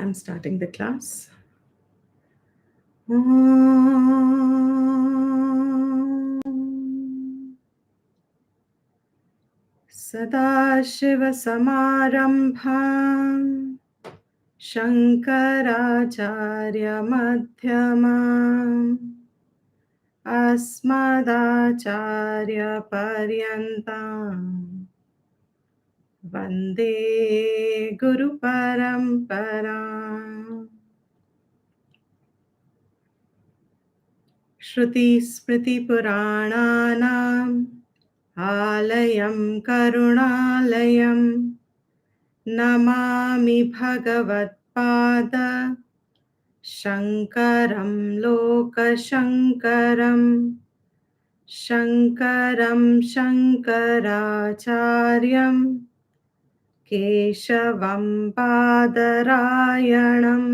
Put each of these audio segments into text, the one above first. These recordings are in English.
I'm starting the class. Sadashivasamarambham Shankaracharya-madhyamam Asmadacharya-paryantam Vande Guru Paramparam. Shruti Smriti Purananam Alayam Karunalayam Namami Bhagavad Pada Shankaram Loka Shankaram Shankaram Shankaracharyam Keshavam Badarayanam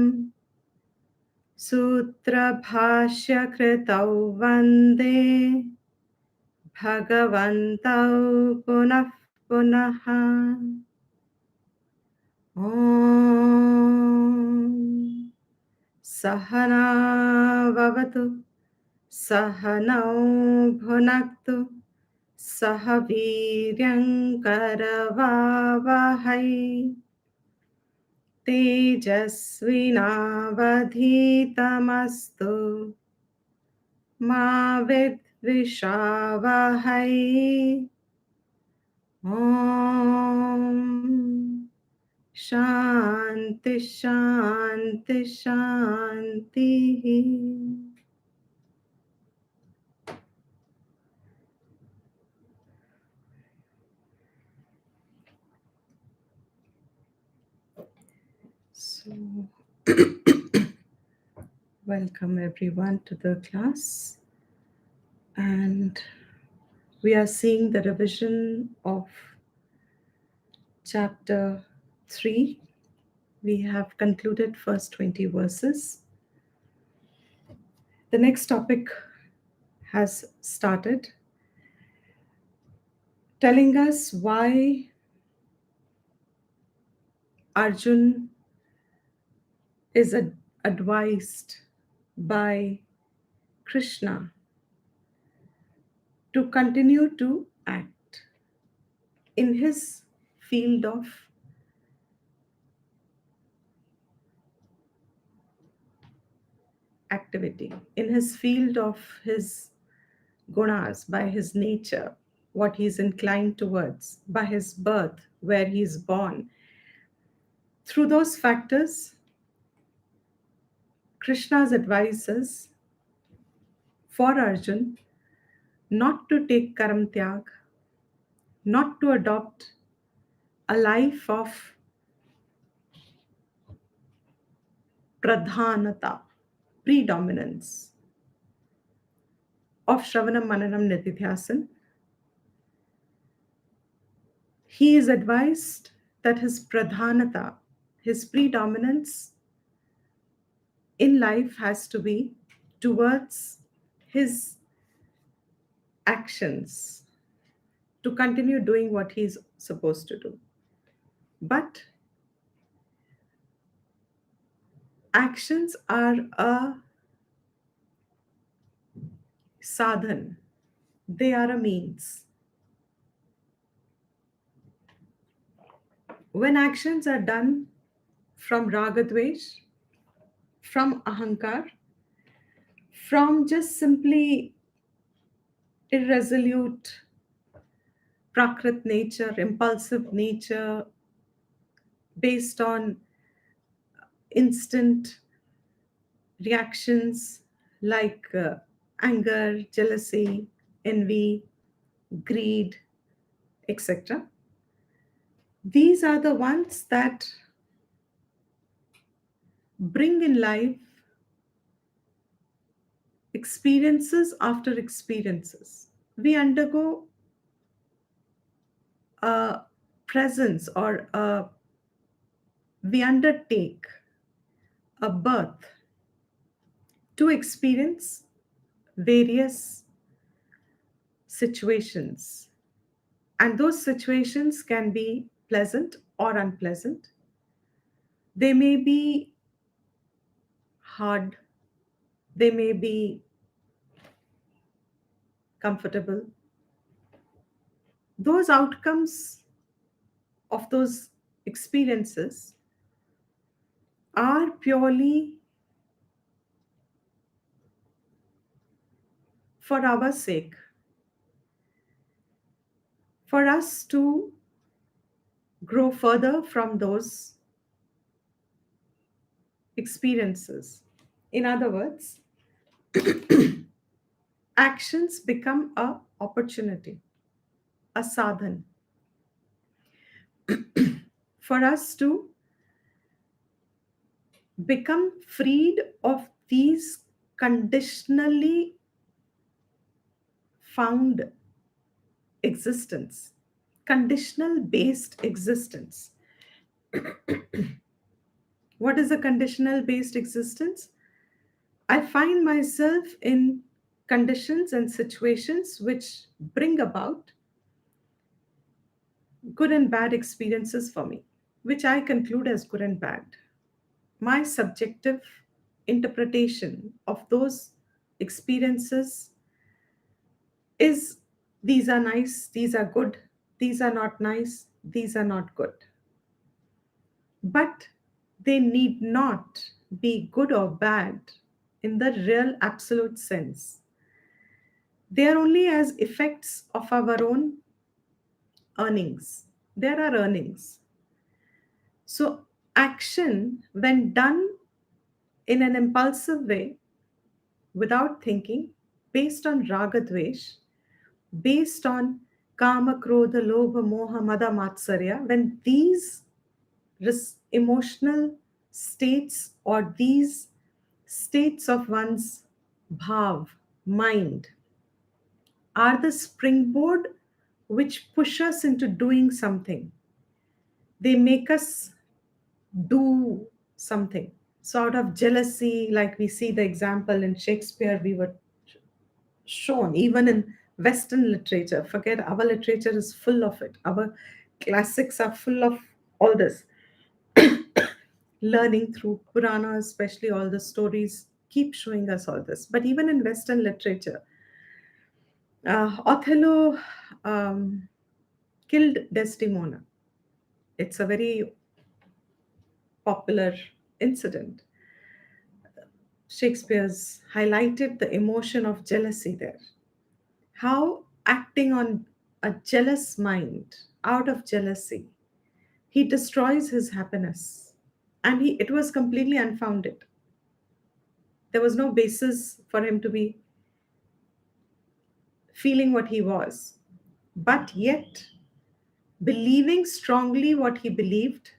Sutra Bhashya Kritau Vande Bhagavantau Punah Punaha Om Sahana Vavatu Sahanau Bhunaktu Sahaviryam Karavavahai Tejasvinavadhitamastu Ma Vidvishavahai Om Shanti Shanti Shanti. So, welcome everyone to the class, and we are seeing the revision of chapter 3. We have concluded first 20 verses. The next topic has started, telling us why Arjun is advised by Krishna to continue to act in his field of activity, in his field of his gunas, by his nature, what he's inclined towards, by his birth, where he's born. Through those factors, Krishna's advice is for Arjun not to take karam tyag, not to adopt a life of pradhanata, predominance, of Shravanam, Mananam, Nitidhyasan. He is advised that his pradhanata, his predominance in life has to be towards his actions, to continue doing what he's supposed to do. But actions are a sadhan, they are a means. When actions are done from ragadvesh, from ahankar, from just simply irresolute prakrit nature, impulsive nature, based on instant reactions like anger, jealousy, envy, greed, etc. These are the ones that bring in life experiences after experiences. We undergo a presence, or we undertake a birth to experience various situations. And those situations can be pleasant or unpleasant. They may be hard, they may be comfortable. Those outcomes of those experiences are purely for our sake, for us to grow further from those experiences. In other words, actions become a opportunity, a sadhan for us to become freed of these conditionally found existence, conditional based existence. What is a conditional based existence? I find myself in conditions and situations which bring about good and bad experiences for me, which I conclude as good and bad. My subjective interpretation of those experiences is these are nice, these are good, these are not nice, these are not good. But they need not be good or bad in the real absolute sense. They are only as effects of our own earnings. There are earnings. So, action, when done in an impulsive way, without thinking, based on raga dvesh, based on kama, krodha, lobha, moha, mada, matsarya, when these emotional states or these states of one's bhav, mind, are the springboard which push us into doing something. They make us do something. So, out of jealousy, like we see the example in Shakespeare, we were shown, even in Western literature. Forget our literature is full of it. Our classics are full of all this. Learning through Purana, especially all the stories, keep showing us all this. But even in Western literature, Othello killed Desdemona. It's a very popular incident. Shakespeare's highlighted the emotion of jealousy there. How acting on a jealous mind, out of jealousy, he destroys his happiness. And it was completely unfounded. There was no basis for him to be feeling what he was. But yet, believing strongly what he believed,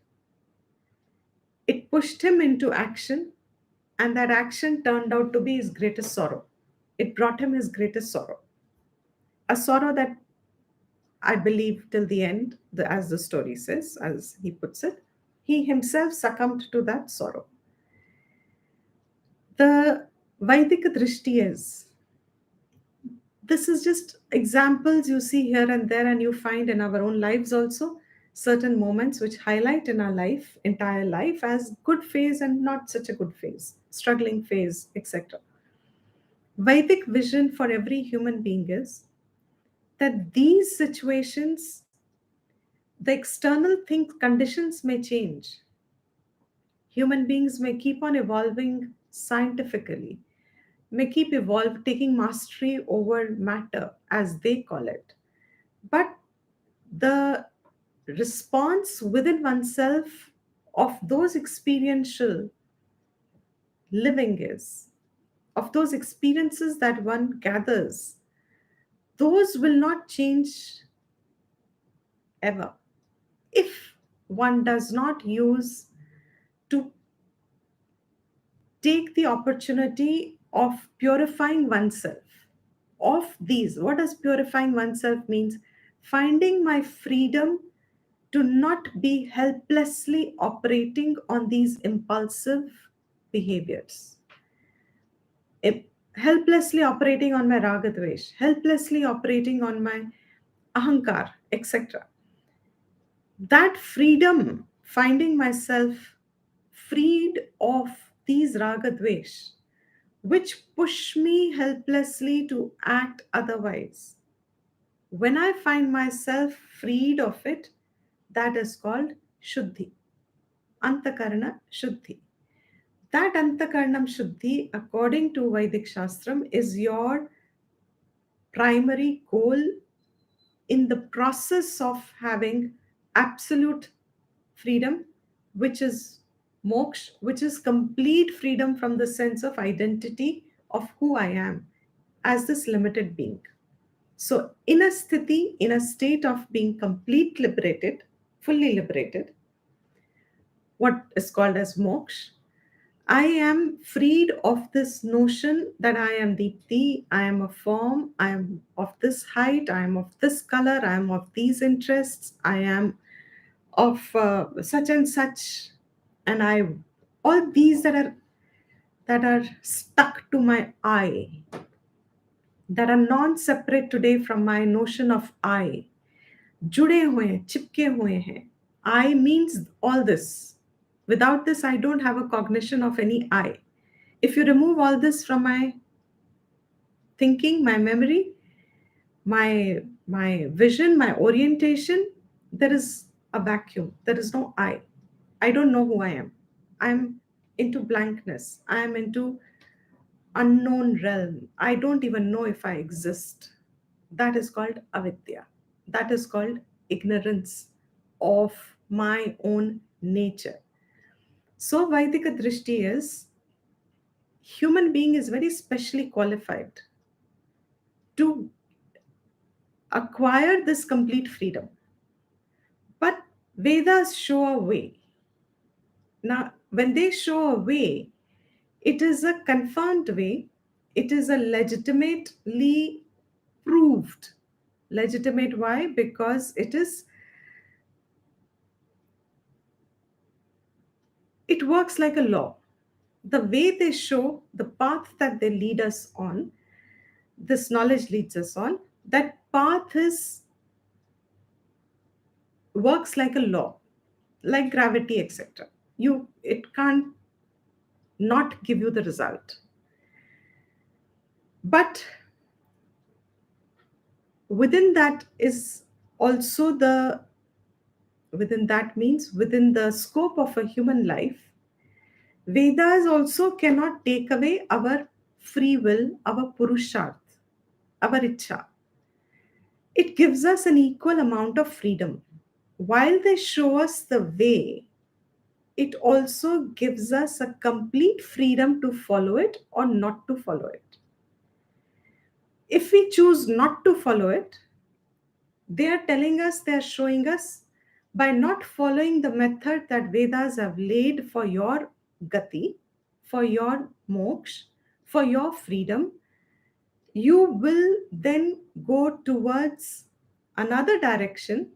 it pushed him into action, and that action turned out to be his greatest sorrow. It brought him his greatest sorrow. A sorrow that I believe till the end, as the story says, as he puts it, he himself succumbed to that sorrow. The Vaidika Drishti is, this is just examples you see here and there, and you find in our own lives also certain moments which highlight in our life, entire life, as good phase and not such a good phase, struggling phase, etc. Vedic vision for every human being is that these situations, the external conditions may change. Human beings may keep on evolving scientifically, may keep taking mastery over matter, as they call it. But the response within oneself of those experiential living is, of those experiences that one gathers, those will not change ever if one does not use to take the opportunity of purifying oneself of these. What does purifying oneself means? Finding my freedom to not be helplessly operating on these impulsive behaviors. Helplessly operating on my ragadvesh, helplessly operating on my ahankar, etc. That freedom, finding myself freed of these raga dvesh, which push me helplessly to act otherwise. When I find myself freed of it, that is called Shuddhi, Antakarana Shuddhi. That Antakaranam Shuddhi, according to Vedic Shastram, is your primary goal in the process of having absolute freedom, which is moksha, which is complete freedom from the sense of identity of who I am as this limited being. So, in a sthiti, in a state of being complete liberated, fully liberated, what is called as moksha, I am freed of this notion that I am Deepti, I am a form, I am of this height, I am of this color, I am of these interests, I am of such and such, and I all these that are stuck to my I, that are non-separate today from my notion of I, जुड़े हुए हैं, चिपके हुए हैं. I means all this. Without this, I don't have a cognition of any I. If you remove all this from my thinking, my memory, my vision, my orientation, there is a vacuum. There is no I. I don't know who I am. I'm into blankness. I'm into unknown realm. I don't even know if I exist. That is called avidya. That is called ignorance of my own nature. So Vaidika Drishti is human being is very specially qualified to acquire this complete freedom. But Vedas show a way. Now, when they show a way, it is a confirmed way, it is a legitimately proved. Legitimate, why? Because it works like a law. The way they show, the path that they lead us on, this knowledge leads us on, that path is works like a law, like gravity, etc. It can't not give you the result. But within that is also the within that means within the scope of a human life, Vedas also cannot take away our free will, our purusharth, our ichha. It gives us an equal amount of freedom. While they show us the way, it also gives us a complete freedom to follow it or not to follow it. If we choose not to follow it, they are telling us, they are showing us, by not following the method that Vedas have laid for your gati, for your moksha, for your freedom, you will then go towards another direction,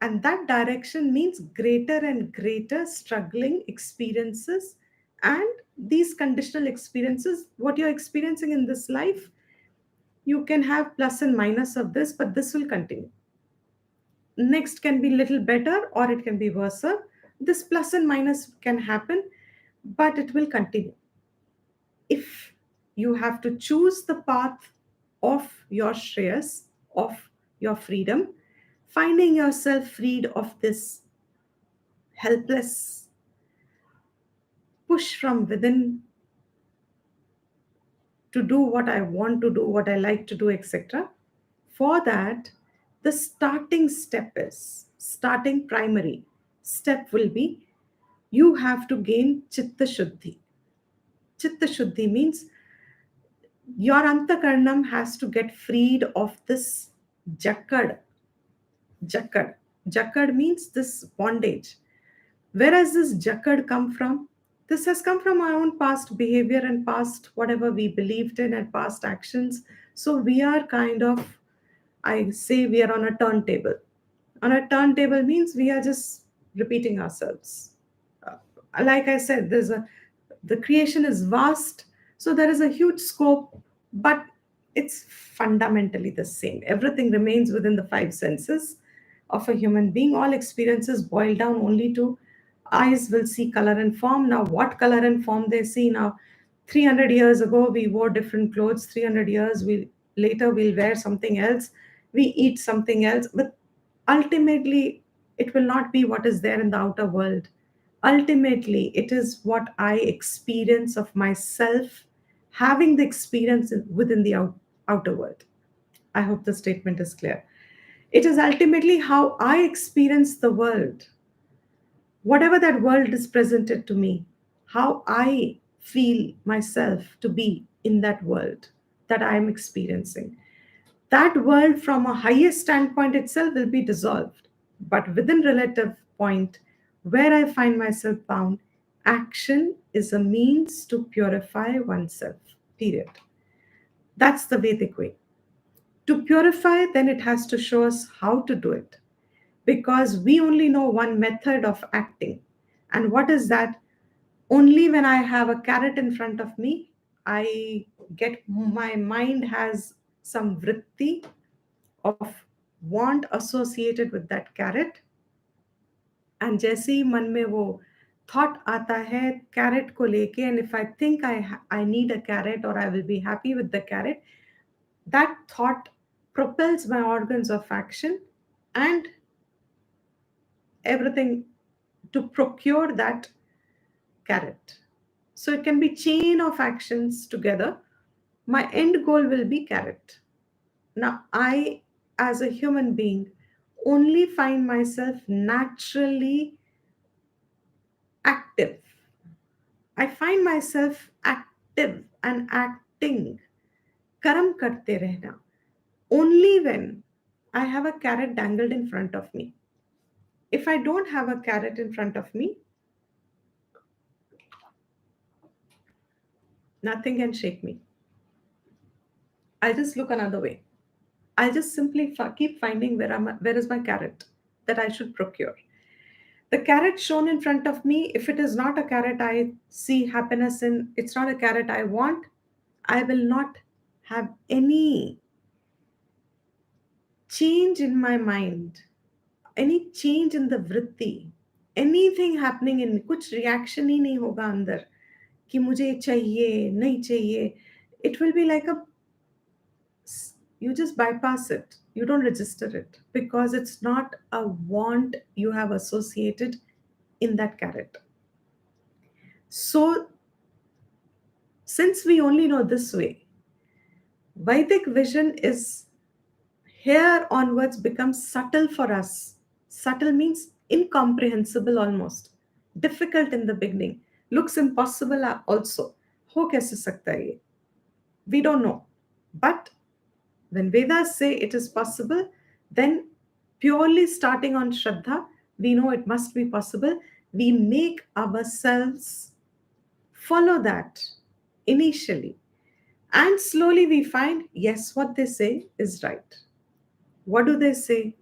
and that direction means greater and greater struggling experiences. And these conditional experiences, what you're experiencing in this life, you can have plus and minus of this, but this will continue. Next can be little better or it can be worse. This plus and minus can happen, but it will continue. If you have to choose the path of your shreyas, of your freedom, finding yourself freed of this helpless push from within to do what I want to do, what I like to do, etc. For that, the starting primary step will be you have to gain chitta shuddhi. Chitta shuddhi means your antakarnam has to get freed of this jakad. Jakad. Jakad means this bondage. Where has this jakad come from? This has come from our own past behavior and past whatever we believed in and past actions. So we are kind of, I say we are on a turntable. On a turntable means we are just repeating ourselves. Like I said, the creation is vast, so there is a huge scope, but it's fundamentally the same. Everything remains within the five senses of a human being. All experiences boil down only to eyes will see color and form. Now, what color and form they see now? 300 years ago, we wore different clothes. 300 years later, we'll wear something else. We eat something else. But ultimately, it will not be what is there in the outer world. Ultimately, it is what I experience of myself having the experience within the outer world. I hope the statement is clear. It is ultimately how I experience the world, whatever that world is presented to me, how I feel myself to be in that world that I am experiencing. That world, from a higher standpoint itself, will be dissolved. But within relative point, where I find myself bound, action is a means to purify oneself. Period. That's the Vedic way. To purify, then it has to show us how to do it, because we only know one method of acting. And what is that? Only when I have a carrot in front of me, I get, my mind has some vritti of want associated with that carrot. And जैसे ही मन में वो thought आता है carrot को लेके, and if I think I need a carrot or I will be happy with the carrot, that thought propels my organs of action and everything to procure that carrot. So it can be chain of actions together. My end goal will be carrot. Now I, as a human being, only find myself naturally active. I find myself active and acting, karam karte rehna, only when I have a carrot dangled in front of me. If I don't have a carrot in front of me, nothing can shake me. I'll just look another way. I'll just simply keep finding where is my carrot that I should procure. The carrot shown in front of me, if it is not a carrot I see happiness in, it's not a carrot I want, I will not have any change in my mind, any change in the vritti, anything happening in कुछ reaction ही नहीं होगा अंदर कि मुझे चाहिए नहीं चाहिए. It will be like a, you just bypass it, you don't register it, because it's not a want you have associated in that carrot. So since we only know this way, Vedic vision is here onwards becomes subtle for us. Subtle means incomprehensible almost, difficult in the beginning, looks impossible also. हो कैसे सकता है ये? We don't know. But when Vedas say it is possible, then purely starting on Shraddha, we know it must be possible. We make ourselves follow that initially. And slowly we find, yes, what they say is right. What do they say?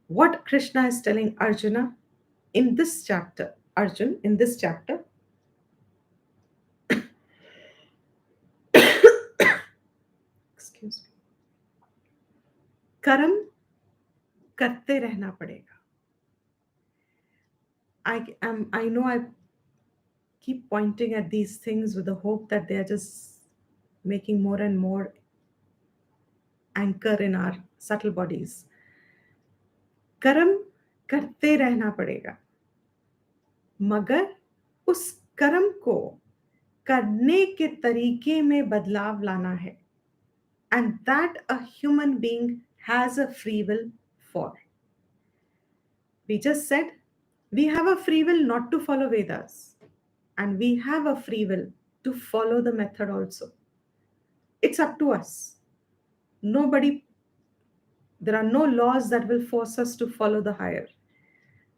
What Krishna is telling Arjuna in this chapter, Arjun, in this chapter, excuse me, कर्म करते रहना पड़ेगा. I know I keep pointing at these things with the hope that they are just making more and more anchor in our subtle bodies. कर्म करते रहना पड़ेगा, मगर उस कर्म को करने के तरीके में बदलाव लाना है. And that a human being has a free will for. We just said we have a free will not to follow Vedas, and we have a free will to follow the method also. It's up to us. Nobody, there are no laws that will force us to follow the higher.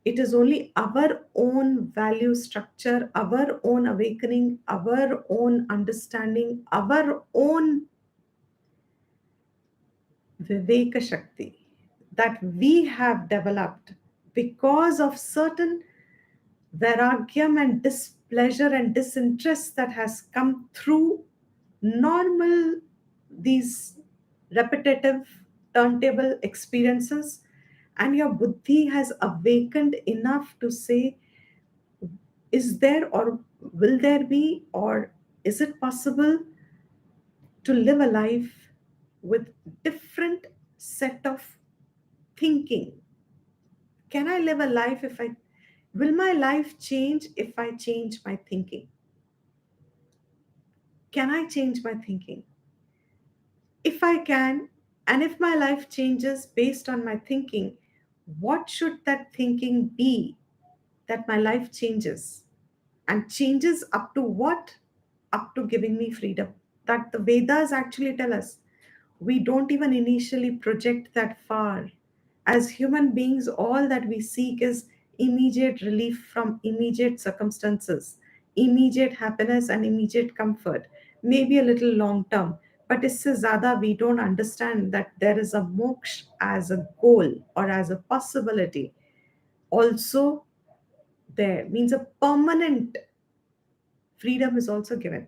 It is only our own value structure, our own awakening, our own understanding, our own Viveka Shakti that we have developed because of certain vairagyam and displeasure and disinterest that has come through normal, these repetitive turntable experiences, and your buddhi has awakened enough to say, Is there, or will there be, or is it possible to live a life with different set of thinking? Can I live a life if I, will my life change if I change my thinking? Can I change my thinking? If I can, and if my life changes based on my thinking, what should that thinking be that my life changes? And changes up to what? Up to giving me freedom. That the Vedas actually tell us. We don't even initially project that far. As human beings, all that we seek is immediate relief from immediate circumstances, immediate happiness and immediate comfort, maybe a little long term. But isse zyada we don't understand that there is a moksha as a goal or as a possibility. Also, there means a permanent freedom is also given.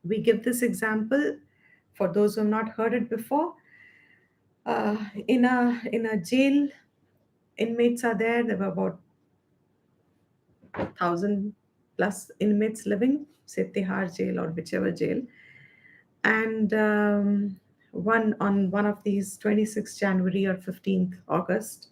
We give this example for those who have not heard it before. In a jail, inmates are there. There were about 1,000 plus inmates living, say Tihar jail or whichever jail. And one of these 26th January or 15th August,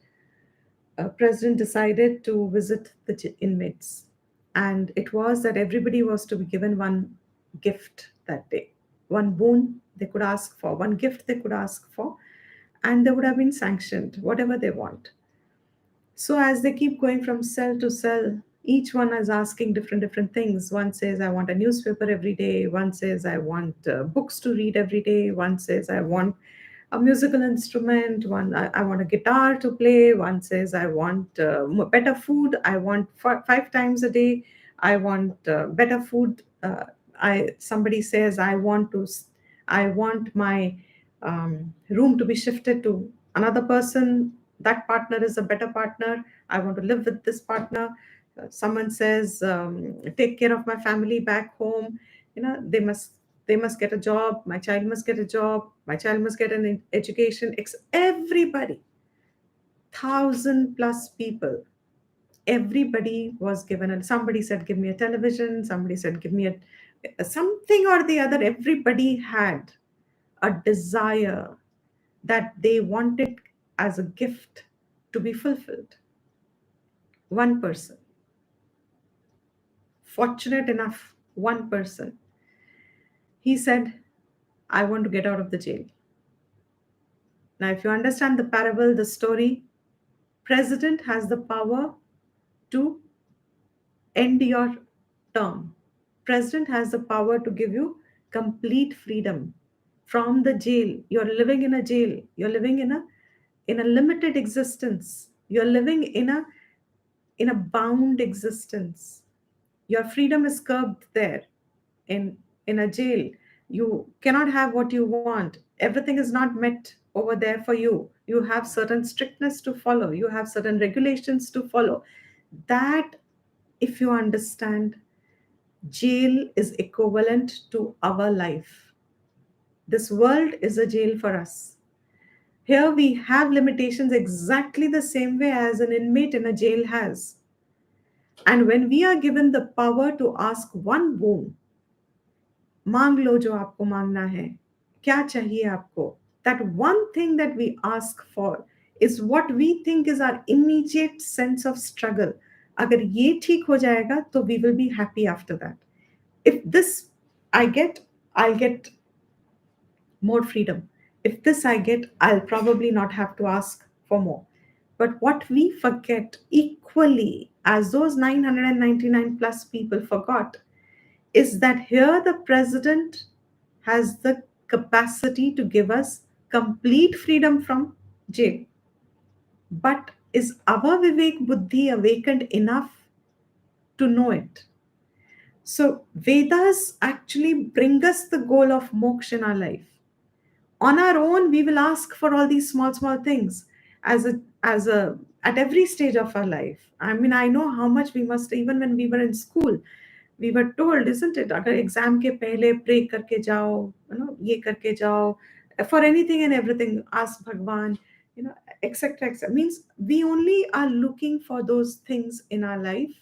president decided to visit the inmates, and it was that everybody was to be given one gift that day, one boon they could ask for, one gift they could ask for, and they would have been sanctioned whatever they want. So as they keep going from cell to cell, each one is asking different things. One says, I want a newspaper every day. One says, I want books to read every day. One says, I want a musical instrument. I want a guitar to play. One says, I want better food. I want 5 times a day. I want better food. Somebody says, I want my room to be shifted to another person. That partner is a better partner. I want to live with this partner. Someone says, take care of my family back home. They must get a job. My child must get a job. My child must get an education. Everybody, 1,000 plus people, everybody was given. And somebody said, give me a television. Somebody said, give me a something or the other. Everybody had a desire that they wanted as a gift to be fulfilled. One person, fortunate enough, one person, he said, I want to get out of the jail. Now, if you understand the parable, the story, president has the power to end your term. President has the power to give you complete freedom from the jail. You're living in a jail. You're living in a limited existence. You're living in a bound existence. Your freedom is curbed there in a jail. You cannot have what you want. Everything is not met over there for you. You have certain strictness to follow. You have certain regulations to follow. That, if you understand, jail is equivalent to our life. This world is a jail for us. Here we have limitations exactly the same way as an inmate in a jail has. And when we are given the power to ask one boon, मांग लो जो आपको मांगना है, क्या चाहिए आपको, that one thing that we ask for is what we think is our immediate sense of struggle. अगर ये ठीक हो जाएगा तो we will be happy after that. If this I get, I'll get more freedom. If this I get, I'll probably not have to ask for more. But what we forget equally as those 999 plus people forgot is that here the president has the capacity to give us complete freedom from jail. But is our Vivek Buddhi awakened enough to know it? So, Vedas actually bring us the goal of moksha in our life. On our own, we will ask for all these small things as a at every stage of our life. I mean, I know how much we must, even when we were in school, we were told, isn't it, अगर exam के पहले pray करके जाओ, ये करके जाओ, for anything and everything ask भगवान, etc, etc, means we only are looking for those things in our life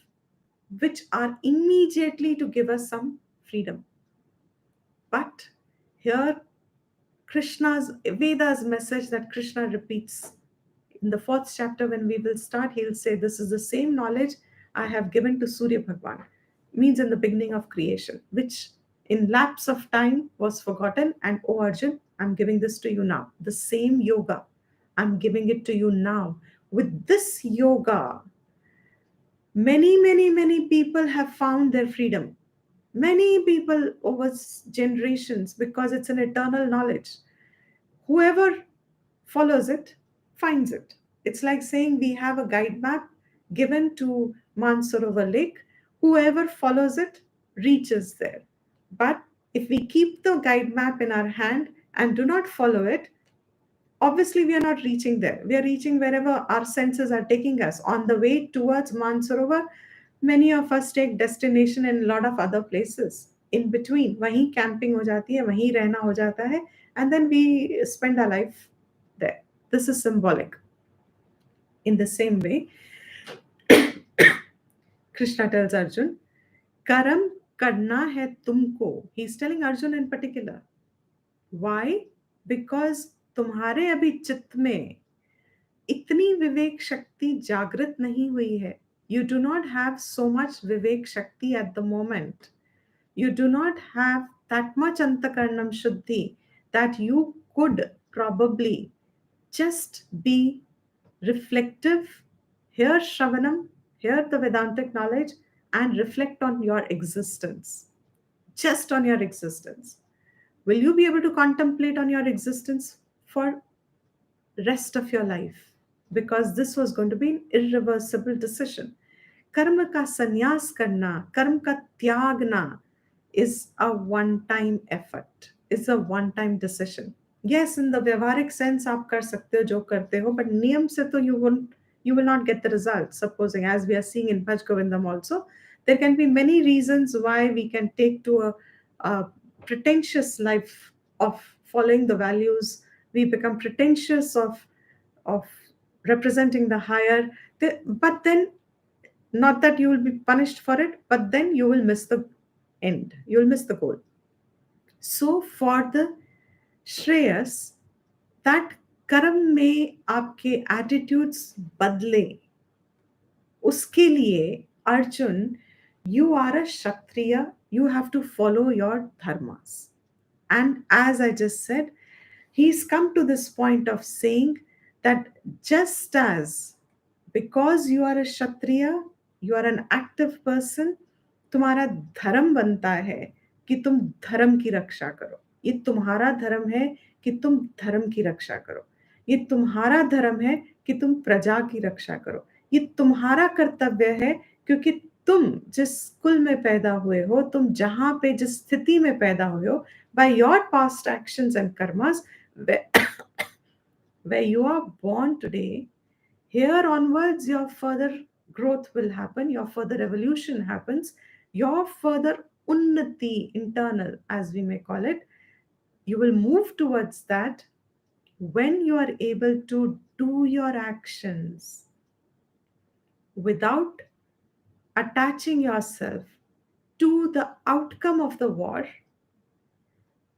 which are immediately to give us some freedom. But here, Krishna's Veda's message that Krishna repeats in the fourth chapter, when we will start, he'll say, this is the same knowledge I have given to Surya Bhagwan, means in the beginning of creation, which in lapse of time was forgotten. And oh Arjun, I'm giving this to you now. The same yoga, I'm giving it to you now. With this yoga, many people have found their freedom. Many people over generations, because it's an eternal knowledge. Whoever follows it finds it. It's like saying we have a guide map given to Mansarovar Lake. Whoever follows it reaches there. But if we keep the guide map in our hand and do not follow it, obviously we are not reaching there. We are reaching wherever our senses are taking us. On the way towards Mansarovar, many of us take destination in a lot of other places. In between, वहीं camping हो जाती है, वहीं रहना हो जाता है, and then we spend our life there. This is symbolic. In the same way, Krishna tells Arjun, Karam karna hai tumko. He's telling Arjun in particular. Why? Because तुम्हारे अभी चित्त में इतनी विवेक शक्ति जागृत नहीं हुई है. You do not have so much vivek shakti at the moment. You do not have that much antakarnam shuddhi that you could probably just be reflective, hear Shravanam, hear the Vedantic knowledge, and reflect on your existence. Just on your existence. Will you be able to contemplate on your existence for rest of your life? Because this was going to be an irreversible decision. कर्म का संन्यास करना, कर्म का त्यागना is a one-time effort, is a one-time decision. Yes, in the व्यवहारिक sense आप कर सकते हो जो करते हो, but नियम से तो you will not get the result. Supposing, as we are seeing in Bhaj Govindam also, there can be many reasons why we can take to a pretentious life of following the values. We become pretentious of representing the higher. But then, not that you will be punished for it, but then you will miss the end. You will miss the goal. So for the Shreyas, that कर्म में आपके attitudes बदले, उसके लिए Arjun, you are a kshatriya, you have to follow your dharmas. And as I just said, he's come to this point of saying that just as because you are a kshatriya, you are an active person, तुम्हारा धर्म बनता है कि तुम धर्म की रक्षा करो. ये तुम्हारा धर्म है कि तुम धर्म की रक्षा करो. ये तुम्हारा धर्म है कि तुम प्रजा की रक्षा करो. ये तुम्हारा कर्तव्य है, क्योंकि तुम जिस कुल में पैदा हुए हो, तुम जहां पे जिस स्थिति में पैदा हुए हो, by your past actions and karmas, where you are born today, here onwards your further growth will happen, your further evolution happens, your further unnati, internal as we may call it, you will move towards that when you are able to do your actions without attaching yourself to the outcome of the war,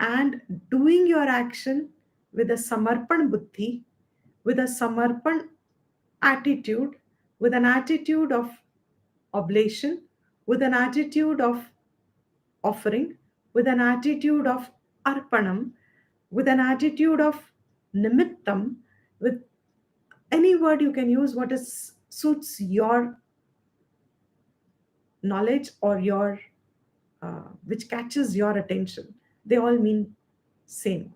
and doing your action with a samarpan buddhi, with a samarpan attitude, with an attitude of oblation, with an attitude of offering, with an attitude of arpanam, with an attitude of nimittam, with any word you can use, what is suits your knowledge or your which catches your attention. They all mean same.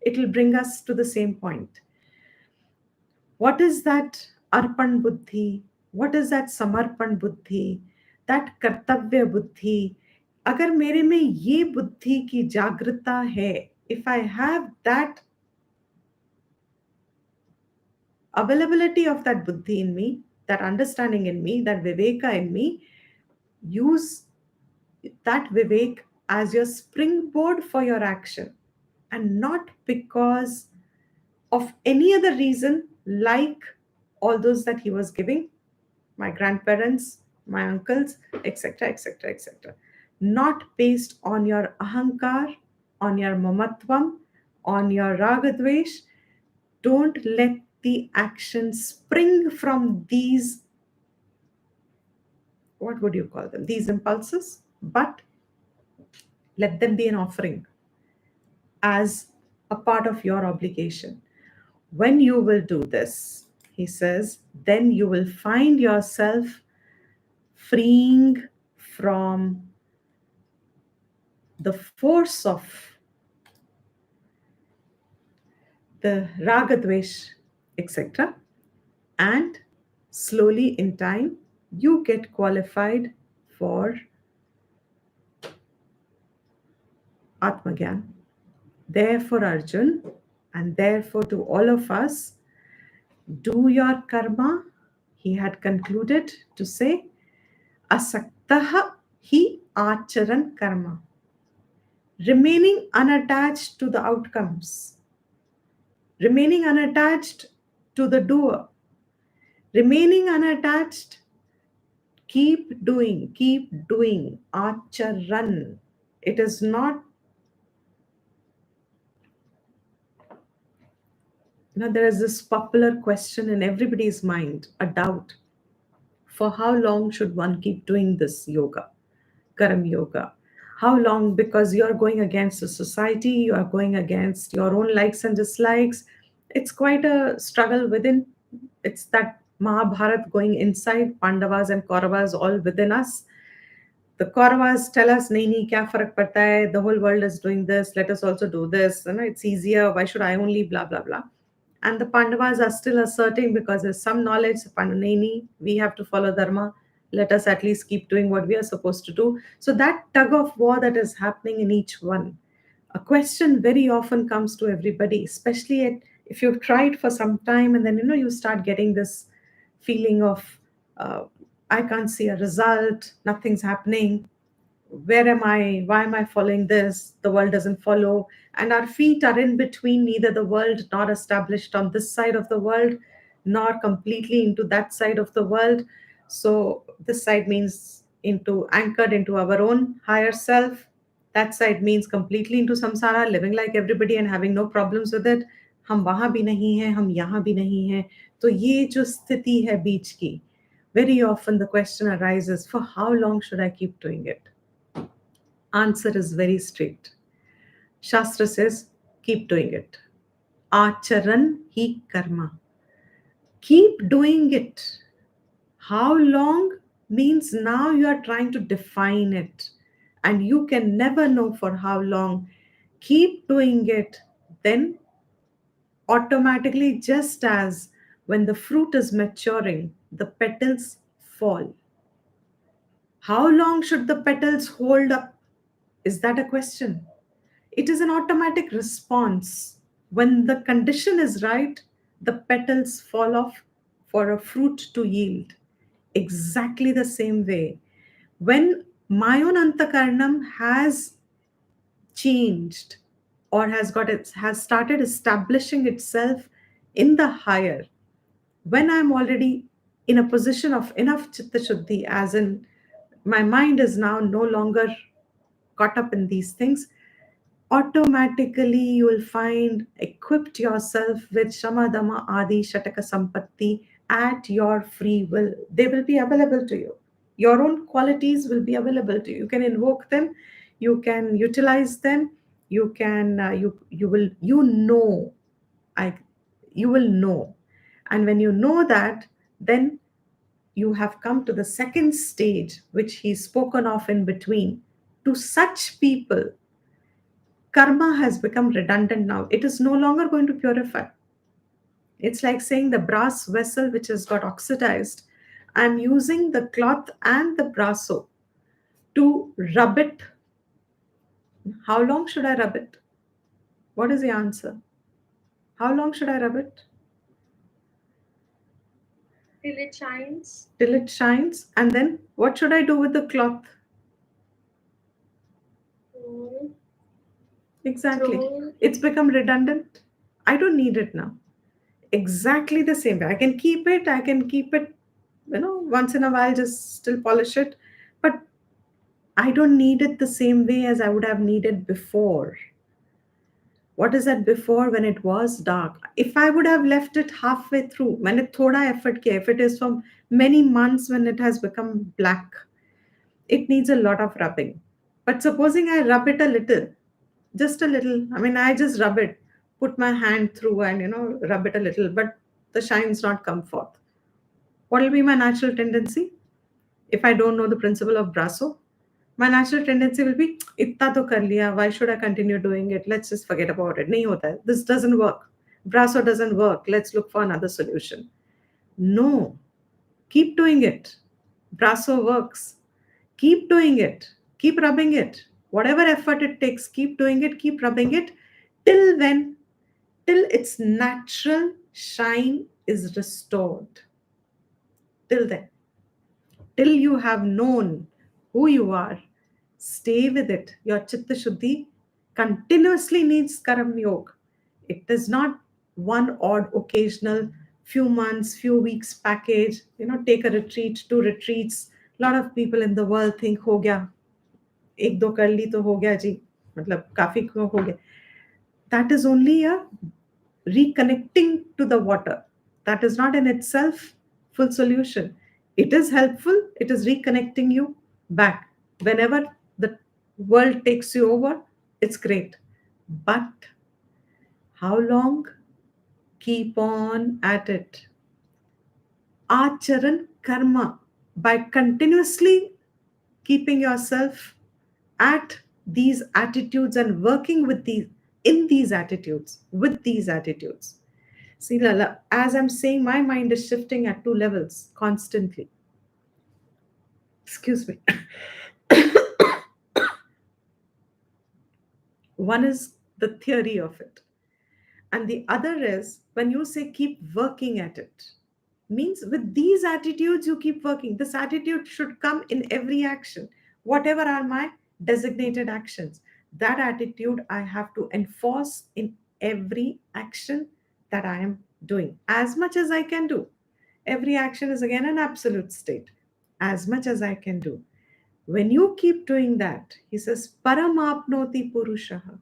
It will bring us to the same point. What is that arpan buddhi? What is that samarpan buddhi? That कर्तव्य बुद्धि. अगर मेरे में ये बुद्धि की जागृता है, if I have that availability of that buddhi in me, that understanding in me, that viveka in me, use that vivek as your springboard for your action, and not because of any other reason, like all those that he was giving, my grandparents, my uncles, etc., etc., etc. Not based on your ahankar, on your mamatvam, on your ragadvesh. Don't let the action spring from these, what would you call them? These impulses, but let them be an offering as a part of your obligation. When you will do this, he says, then you will find yourself freeing from the force of the ragadvesh, etc. And slowly in time, you get qualified for Atmagyan. Therefore, Arjun, and therefore to all of us, do your karma. He had concluded to say, asaktaha hi acharan karma. Remaining unattached to the outcomes, remaining unattached to the doer, remaining unattached, keep doing, acharan. It is not, there is this popular question in everybody's mind, a doubt. For how long should one keep doing this yoga, karam yoga? How long? Because you're going against the society, you are going against your own likes and dislikes. It's quite a struggle within. It's that Mahabharat going inside, Pandavas and Kauravas all within us. The Kauravas tell us, nahi, nahi, kya farak padta hai? The whole world is doing this. Let us also do this. It's easier. Why should I only blah, blah, blah? And the Pandavas are still asserting because there's some knowledge. Nahi, nahi, we have to follow Dharma. Let us at least keep doing what we are supposed to do. So that tug of war that is happening in each one. A question very often comes to everybody, especially if you've tried for some time and then you start getting this feeling of uh, I can't see a result, nothing's happening. Where am I? Why am I following this? The world doesn't follow. And our feet are in between, neither the world nor established on this side of the world, nor completely into that side of the world. So this side means into anchored into our own higher self. That side means completely into samsara, living like everybody and having no problems with it. हम वहां भी नहीं हैं, हम यहाँ भी नहीं हैं. तो ये जो स्थिति है बीच की, very often the question arises, for how long should I keep doing it? Answer is very straight. Shastra says, keep doing it. Acharan hi karma. Keep doing it. How long means now you are trying to define it, and you can never know for how long. Keep doing it. Then automatically, just as when the fruit is maturing, the petals fall. How long should the petals hold up? Is that a question? It is an automatic response. When the condition is right, the petals fall off for a fruit to yield. Exactly the same way. When Mayon Antakarnam has changed or has started establishing itself in the higher, when I'm already in a position of enough chitta shuddhi, as in my mind is now no longer caught up in these things, automatically you will find equipped yourself with Shama Dama Adi Shataka Sampatti at your free will. They will be available to you. Your own qualities will be available to you. You can invoke them, you can utilize them, you can you know, I you will know. And when you know that, then you have come to the second stage, which he's spoken of in between. To such people, karma has become redundant now. It is no longer going to purify. It's like saying the brass vessel which has got oxidized, I'm using the cloth and the brasso to rub it. How long should I rub it? What is the answer? How long should I rub it? Till it shines. Till it shines. And then what should I do with the cloth? Roll. Exactly. Throw. It's become redundant. I don't need it now. Exactly the same way. I can keep it once in a while just still polish it. But I don't need it the same way as I would have needed before. What is that before, when it was dark? If I would have left it halfway through, मैंने थोड़ा effort किया, if it is from many months when it has become black, it needs a lot of rubbing. But supposing I rub it a little, just a little, I mean, I just rub it, put my hand through and, rub it a little, but the shine's not come forth. What will be my natural tendency if I don't know the principle of Brasso? My natural tendency will be, इतना तो कर लिया, why should I continue doing it? Let's just forget about it. नहीं होता है. This doesn't work. Brasso doesn't work. Let's look for another solution. No. Keep doing it. Brasso works. Keep doing it. Keep rubbing it. Whatever effort it takes, keep doing it. Keep rubbing it. Till when? Till its natural shine is restored. Till then. Till you have known who you are, stay with it. Your chitta shuddhi continuously needs karam yoga. It is not one odd occasional few months, few weeks package. Take a retreat, 2 retreats. A lot of people in the world think हो गया, एक दो कर ली तो हो गया जी, मतलब काफी हो गया. That is only a reconnecting to the water. That is not in itself full solution. It is helpful, it is reconnecting you back. Whenever the world takes you over, it's great. But how long? Keep on at it. Acharan karma. By continuously keeping yourself at these attitudes and working with these, in these attitudes, with these attitudes. See, Lala, as I'm saying, my mind is shifting at 2 levels constantly. Excuse me. One is the theory of it, and the other is when you say keep working at it, means with these attitudes you keep working. This attitude should come in every action. Whatever are my designated actions, that attitude I have to enforce in every action that I am doing, as much as I can do. Every action is again an absolute state, as much as I can do. When you keep doing that, he says paramapnoti purushaha.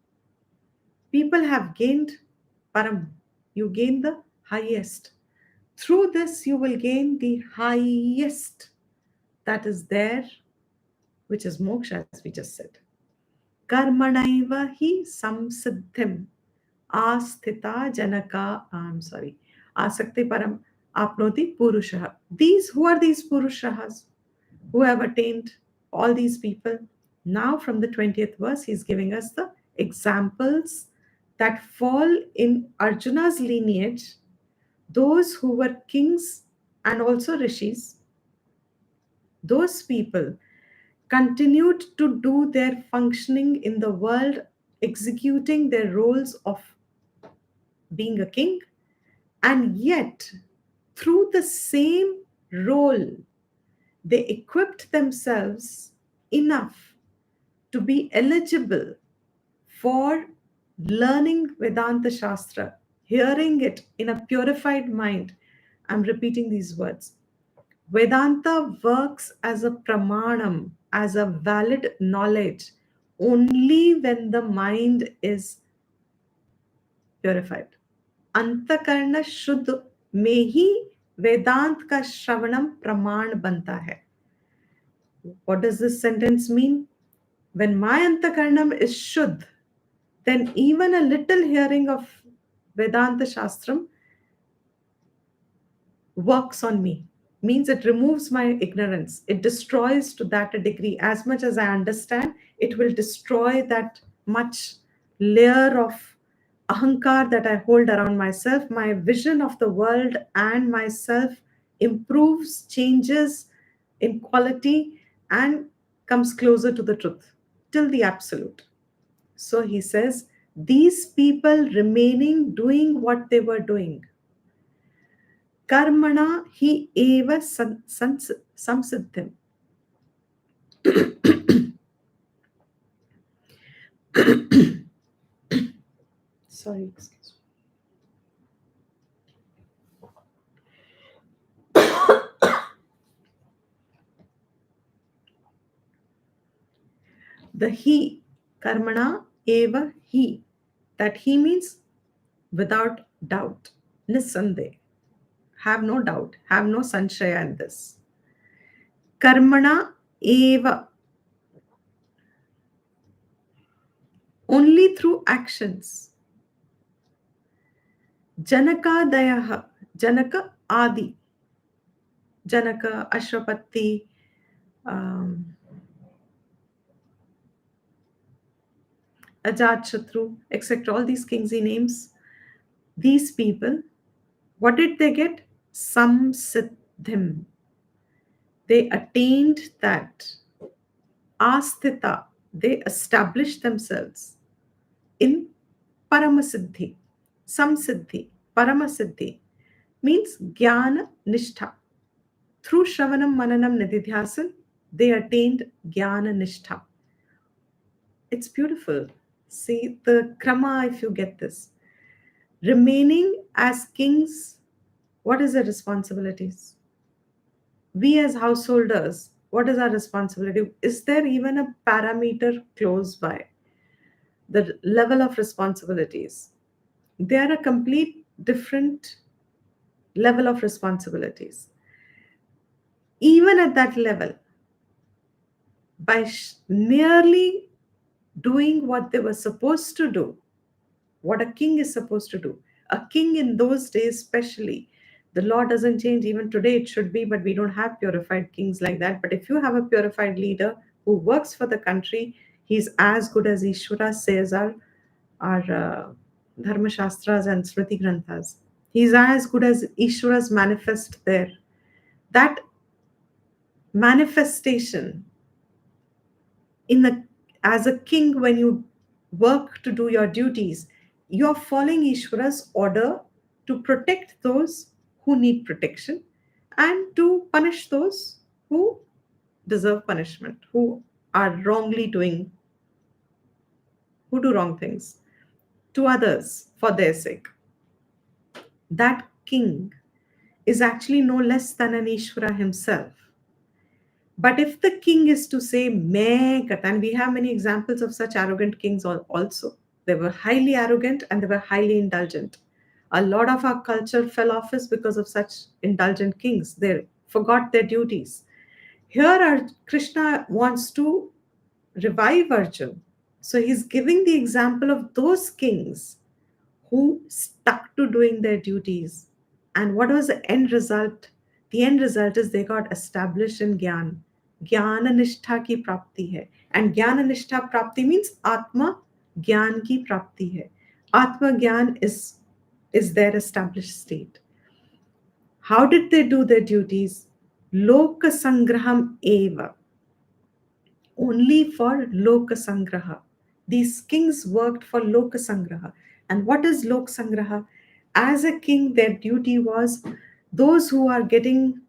People have gained param. You gain the highest. Through this, you will gain the highest that is there, which is moksha, as we just said. Karmanaiva hi samsiddhim asthita janaka, I'm sorry, asakti param apnoti purushaha. These, who are these purushahas? Who have attained all these people? Now, from the 20th verse, he's giving us the examples that fall in Arjuna's lineage, those who were kings and also rishis. Those people continued to do their functioning in the world, executing their roles of being a king, and yet, through the same role, they equipped themselves enough to be eligible for learning Vedanta Shastra, hearing it in a purified mind. I'm repeating these words. Vedanta works as a pramanam, as a valid knowledge, only when the mind is purified. अंतकरण शुद्ध में ही वेदांत का श्रवणम प्रमाण बनता है. What does this sentence mean? When my antakaranam is shuddh, then even a little hearing of Vedanta Shastram works on me. Means it removes my ignorance. It destroys to that a degree. As much as I understand, it will destroy that much layer of ahankar that I hold around myself. My vision of the world and myself improves, changes in quality, and comes closer to the truth, till the absolute. So he says, these people remaining doing what they were doing, karmana hi eva samsiddhim. Sorry, excuse me. The he, karmana eva he. That he means without doubt, nisandeh. Have no doubt, have no sanshaya in this. Karmana eva, only through actions. Janakadayaha, Janaka Adi, Janaka, Ashwapati, um, Ajat etc. All these kings he names, these people, what did they get? Samsiddhim. They attained that. Asthita. They established themselves in Paramasiddhi. Samsiddhi. Paramasiddhi means Jnana Nishtha. Through Shravanam, Mananam, Nididhyasan, they attained Jnana Nishtha. It's beautiful. See the krama if you get this. Remaining as kings, what is the responsibilities? We as householders, what is our responsibility? Is there even a parameter close by? The level of responsibilities. They are a complete different level of responsibilities. Even at that level, by merely doing what they were supposed to do, what a king is supposed to do. A king in those days, especially, the law doesn't change. Even today, it should be, but we don't have purified kings like that. But if you have a purified leader who works for the country, he's as good as Ishvara says our Dharma Shastras and Smriti Granthas. He's as good as Ishvara's manifest there. That manifestation in the as a king, when you work to do your duties, you're following Ishvara's order to protect those who need protection and to punish those who deserve punishment, who are wrongly doing, who do wrong things to others for their sake. That king is actually no less than an Ishvara himself. But if the king is to say, Main kata, and we have many examples of such arrogant kings also. They were highly arrogant and they were highly indulgent. A lot of our culture fell off is because of such indulgent kings. They forgot their duties. Here, our Krishna wants to revive Arjun. So he's giving the example of those kings who stuck to doing their duties. And what was the end result? The end result is they got established in Gyan. Jnana Nishtha ki prapti hai. And Jnana Nishtha prapti means Atma Gyan ki prapti hai. Atma Gyan is their established state. How did they do their duties? Loka Sangraham Eva. Only for Loka Sangraha. These kings worked for Loka Sangraha. And what is Lok Sangraha? As a king, their duty was those who are getting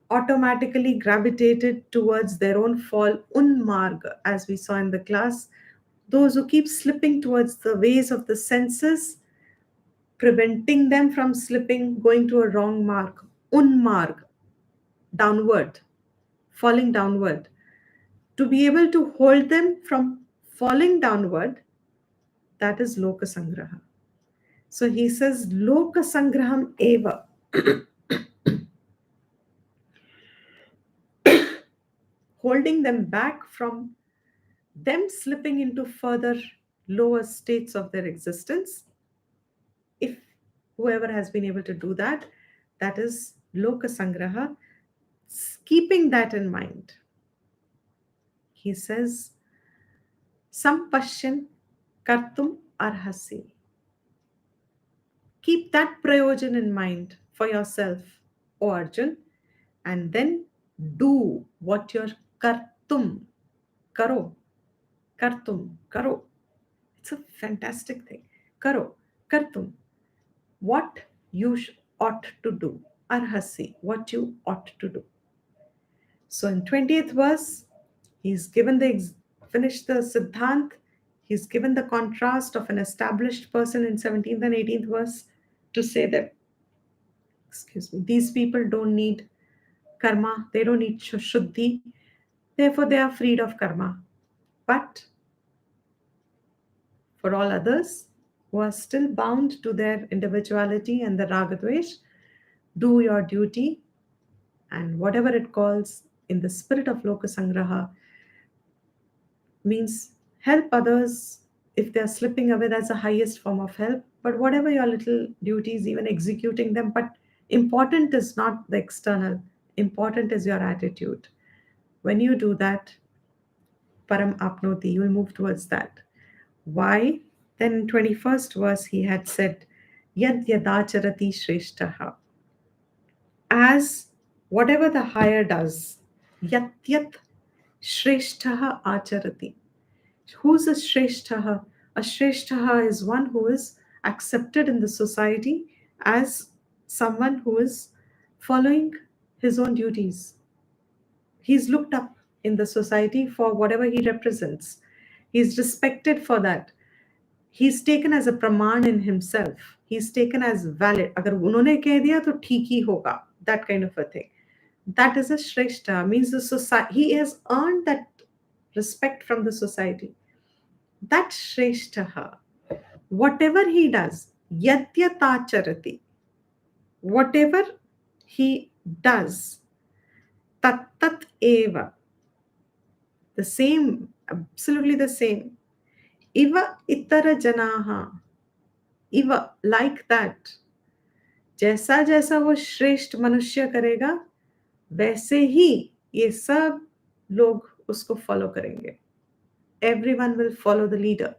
automatically gravitated towards their own fall, unmarg, as we saw in the class, those who keep slipping towards the ways of the senses, preventing them from slipping, going to a wrong mark, unmarg, downward, falling downward. To be able to hold them from falling downward, that is Loka Sangraha. So he says, Loka Sangraham Eva. Holding them back from them slipping into further lower states of their existence. If whoever has been able to do that, that is Loka Sangraha. Keeping that in mind, he says, Sampashyan Kartum Arhasi. Keep that prayojan in mind for yourself, O Arjun, and then do what your kartum, karo, kartum, karo. It's a fantastic thing. Karo, kartum. What you ought to do. Arhasi, what you ought to do. So in 20th verse, he's given finished the Siddhant. He's given the contrast of an established person in 17th and 18th verse to say that, excuse me, these people don't need karma, they don't need shuddhi, therefore they are freed of karma. But for all others who are still bound to their individuality and the ragadvesh, do your duty, and whatever it calls in the spirit of Lokasangraha means help others if they are slipping away. That's the highest form of help. But whatever your little duties, even executing them, but important is not the external, important is your attitude. When you do that, param apnoti, you will move towards that. Why? Then in 21st verse he had said, Yad yadacharati shreshtaha. As whatever the higher does, yat yat shreshtaha acharati. Who's a shreshtaha? A shreshtaha is one who is accepted in the society as someone who is following his own duties. He's looked up in the society for whatever he represents. He's respected for that. He's taken as a praman in himself. He's taken as valid. अगर उन्होंने कह दिया तो ठीक ही होगा. That kind of a thing. That is a shreshta. Means the society. He has earned that respect from the society. That shreshtaha. Whatever he does, yatyatacharati. Whatever he does, tat tat eva. The same, absolutely the same. Iva itara janaha. Iva, like that. जैसा जैसा वो श्रेष्ठ मनुष्य करेगा वैसे ही ये सब लोग उसको फॉलो करेंगे. Everyone will follow the leader,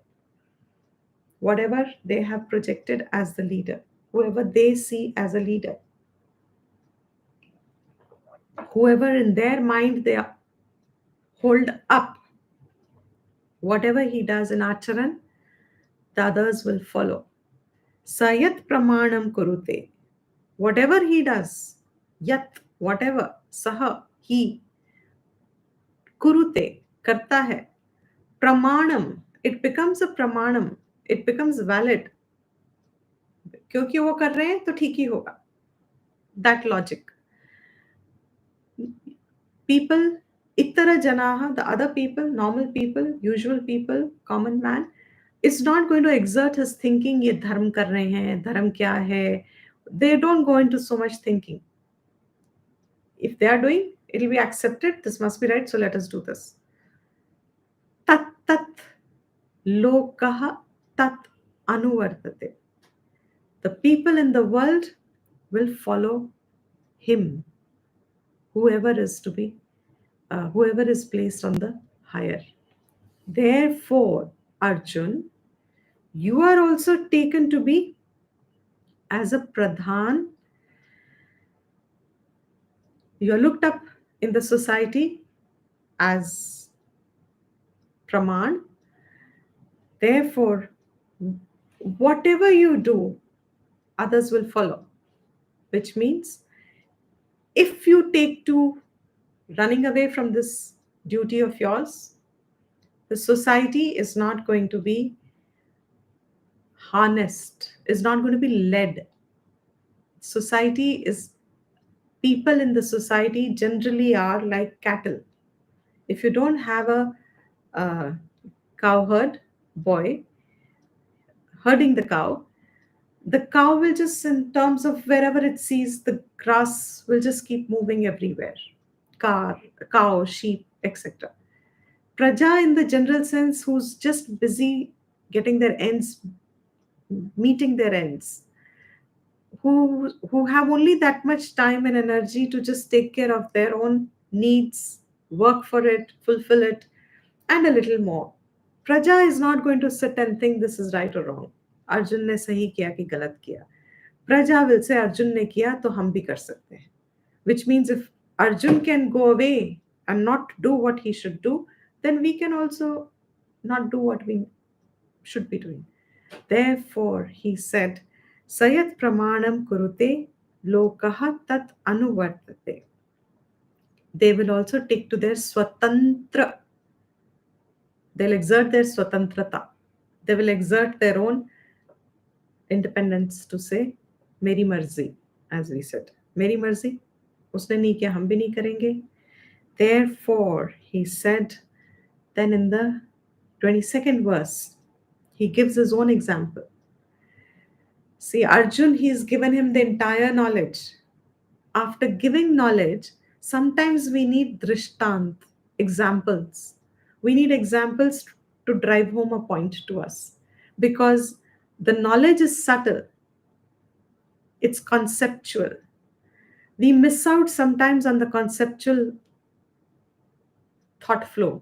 whatever they have projected as the leader, whoever they see as a leader, whoever in their mind they hold up, whatever he does in acharan, the others will follow. Sayat pramanam kurute. Whatever he does, yat, whatever, saha, he, kurute, karta hai, pramanam, it becomes a pramanam, it becomes valid. क्योंकि वो कर रहे हैं तो ठीक ही होगा. That logic. People, ittara janaha, the other people, normal people, usual people, common man, is not going to exert his thinking, ये धर्म कर रहे हैं, धर्म क्या है. They don't go into so much thinking. If they are doing, it will be accepted. This must be right, so let us do this. Tat tat lokaha tat anuvartate. The people in the world will follow him, whoever is to be, whoever is placed on the higher. Therefore, Arjun, you are also taken to be as a pradhan. You are looked up in the society as praman. Therefore, whatever you do, others will follow. Which means, if you take to running away from this duty of yours, the society is not going to be harnessed, is not going to be led. Society is, people in the society generally are like cattle. If you don't have a cowherd boy herding the cow will just, in terms of wherever it sees the grass, will just keep moving everywhere. Cow, sheep, etc. Praja, in the general sense, who's just busy getting their ends, meeting their ends, who have only that much time and energy to just take care of their own needs, work for it, fulfill it, and a little more. Praja is not going to sit and think this is right or wrong. Arjun ने सही किया कि गलत किया. प्रजा will say Arjun ने किया तो हम भी कर सकते हैं. Which means if Arjun can go away and not do what he should do, then we can also not do what we should be doing. Therefore, he said, Sayat pramanam kurute lokaha tat anuvartate. They will also take to their swatantra. They'll exert their swatantrata. They will exert their own independence to say, Meri marzi, as we said. Meri marzi, उसने नहीं किया हम भी नहीं करेंगे. Therefore, he said, then in the 22nd verse, he gives his own example. See, Arjun, he's given him the entire knowledge. After giving knowledge, sometimes we need drishtant, examples. We need examples to drive home a point to us, because the knowledge is subtle, it's conceptual. We miss out sometimes on the conceptual thought flow.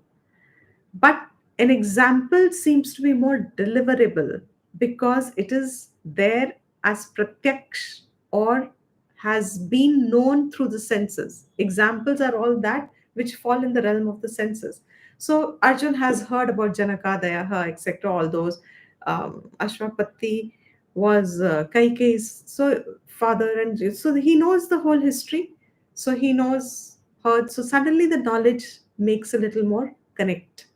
But an example seems to be more deliverable because it is there as pratyaksh, or has been known through the senses. Examples are all that which fall in the realm of the senses. So Arjun has heard about Janaka, Dayaha, etc. All those. Ashwapati was Kaikeyi's father, and so he knows the whole history. So he knows her. So suddenly the knowledge makes a little more connect.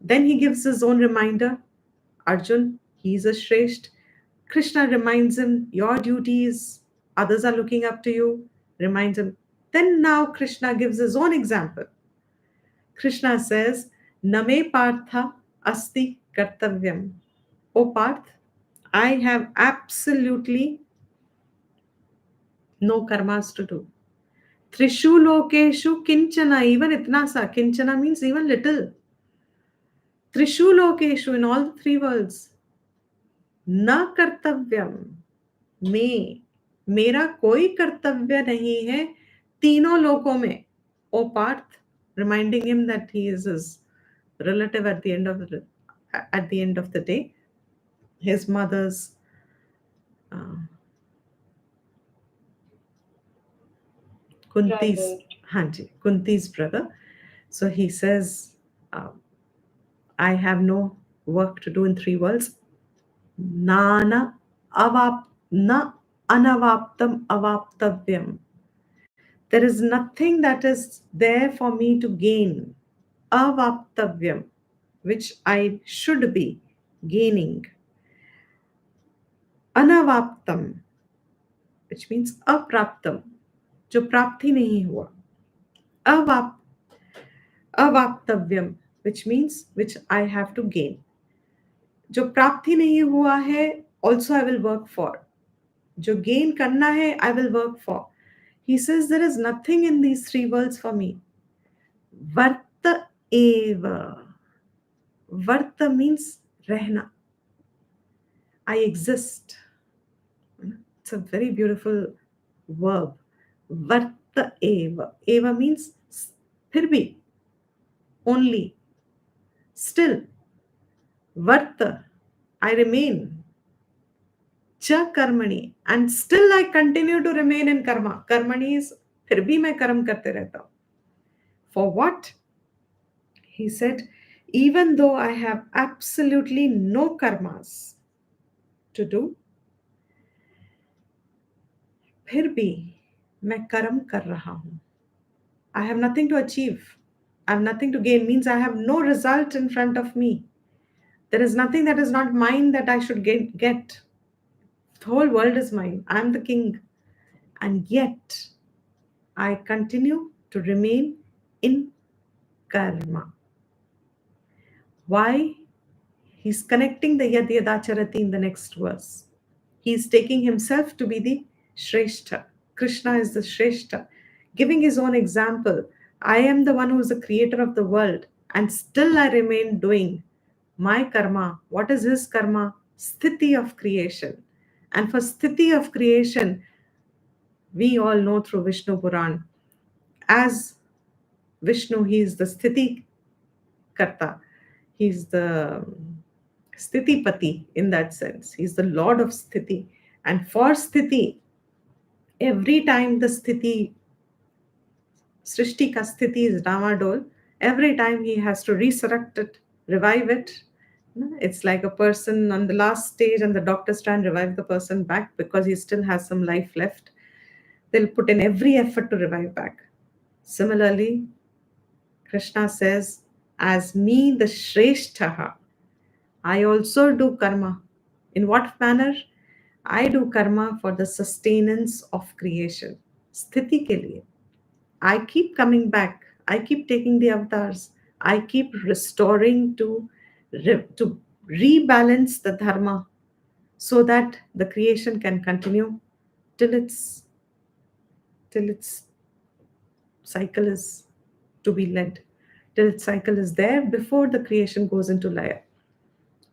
Then he gives his own reminder. Arjun, he's a Shresht. Krishna reminds him, your duties, others are looking up to you. Reminds him. Then now Krishna gives his own example. Krishna says, Name Partha Asti Kartavyam. O Parth, I have absolutely no karmas to do. Trishu lokeshu kinchana, even itna sa. Kinchana means even little. Trishu lokeshu, in all the three worlds. न कर्तव्यम, में, मेरा कोई कर्तव्य नहीं है तीनों लोकों में. O Parth, reminding him that he is his relative at the end of the day, his mother's uh, Kunti's, Brother. Hanji, Kunti's brother. So he says, uh, I have no work to do in three worlds. Nana avap na anavaptam avaptavyam. There is nothing that is there for me to gain. Avaptavyam, which I should be gaining. Anavaptam, which means apraptam, जो प्राप्ति नहीं हुआ. Avap, avaptavyam, which means which I have to gain. जो प्राप्ति नहीं हुआ है, also I will work for. जो gain करना है, I will work for. He says there is nothing in these three worlds for me. Varta eva. Varta means rehna. I exist. It's a very beautiful verb. Varta eva. Eva means फिर भी, only, still. Varta, I remain. Cha karmani, and still I continue to remain in karma. Karmani is फिर भी मैं कर्म करते रहता हूँ. For what? He said, even though I have absolutely no karmas to do, फिर भी मैं कर्म कर रहा हूँ. I have nothing to achieve. I have nothing to gain, means I have no result in front of me. There is nothing that is not mine that I should get. The whole world is mine. I am the king. And yet, I continue to remain in karma. Why? He's connecting the yad yadacharati in the next verse. He's taking himself to be the Shrestha. Krishna is the Shrestha, giving his own example. I am the one who is the creator of the world, and still I remain doing my karma. What is his karma? Sthiti of creation. And for sthiti of creation, we all know through Vishnu Puran, as Vishnu, he is the sthiti karta. He's the Sthitipati in that sense. He's the Lord of Sthiti. And for Sthiti, every time the Sthiti, Srishti ka Sthiti is Damadol, every time he has to resurrect it, revive it. It's like a person on the last stage and the doctors try and revive the person back because he still has some life left. They'll put in every effort to revive back. Similarly, Krishna says, as me, the Shreshtaha, I also do karma. In what manner? I do karma for the sustenance of creation. Sthiti ke liye. I keep coming back. I keep taking the avatars. I keep restoring to rebalance the dharma so that the creation can continue till its cycle is to be led, till its cycle is there before the creation goes into laya.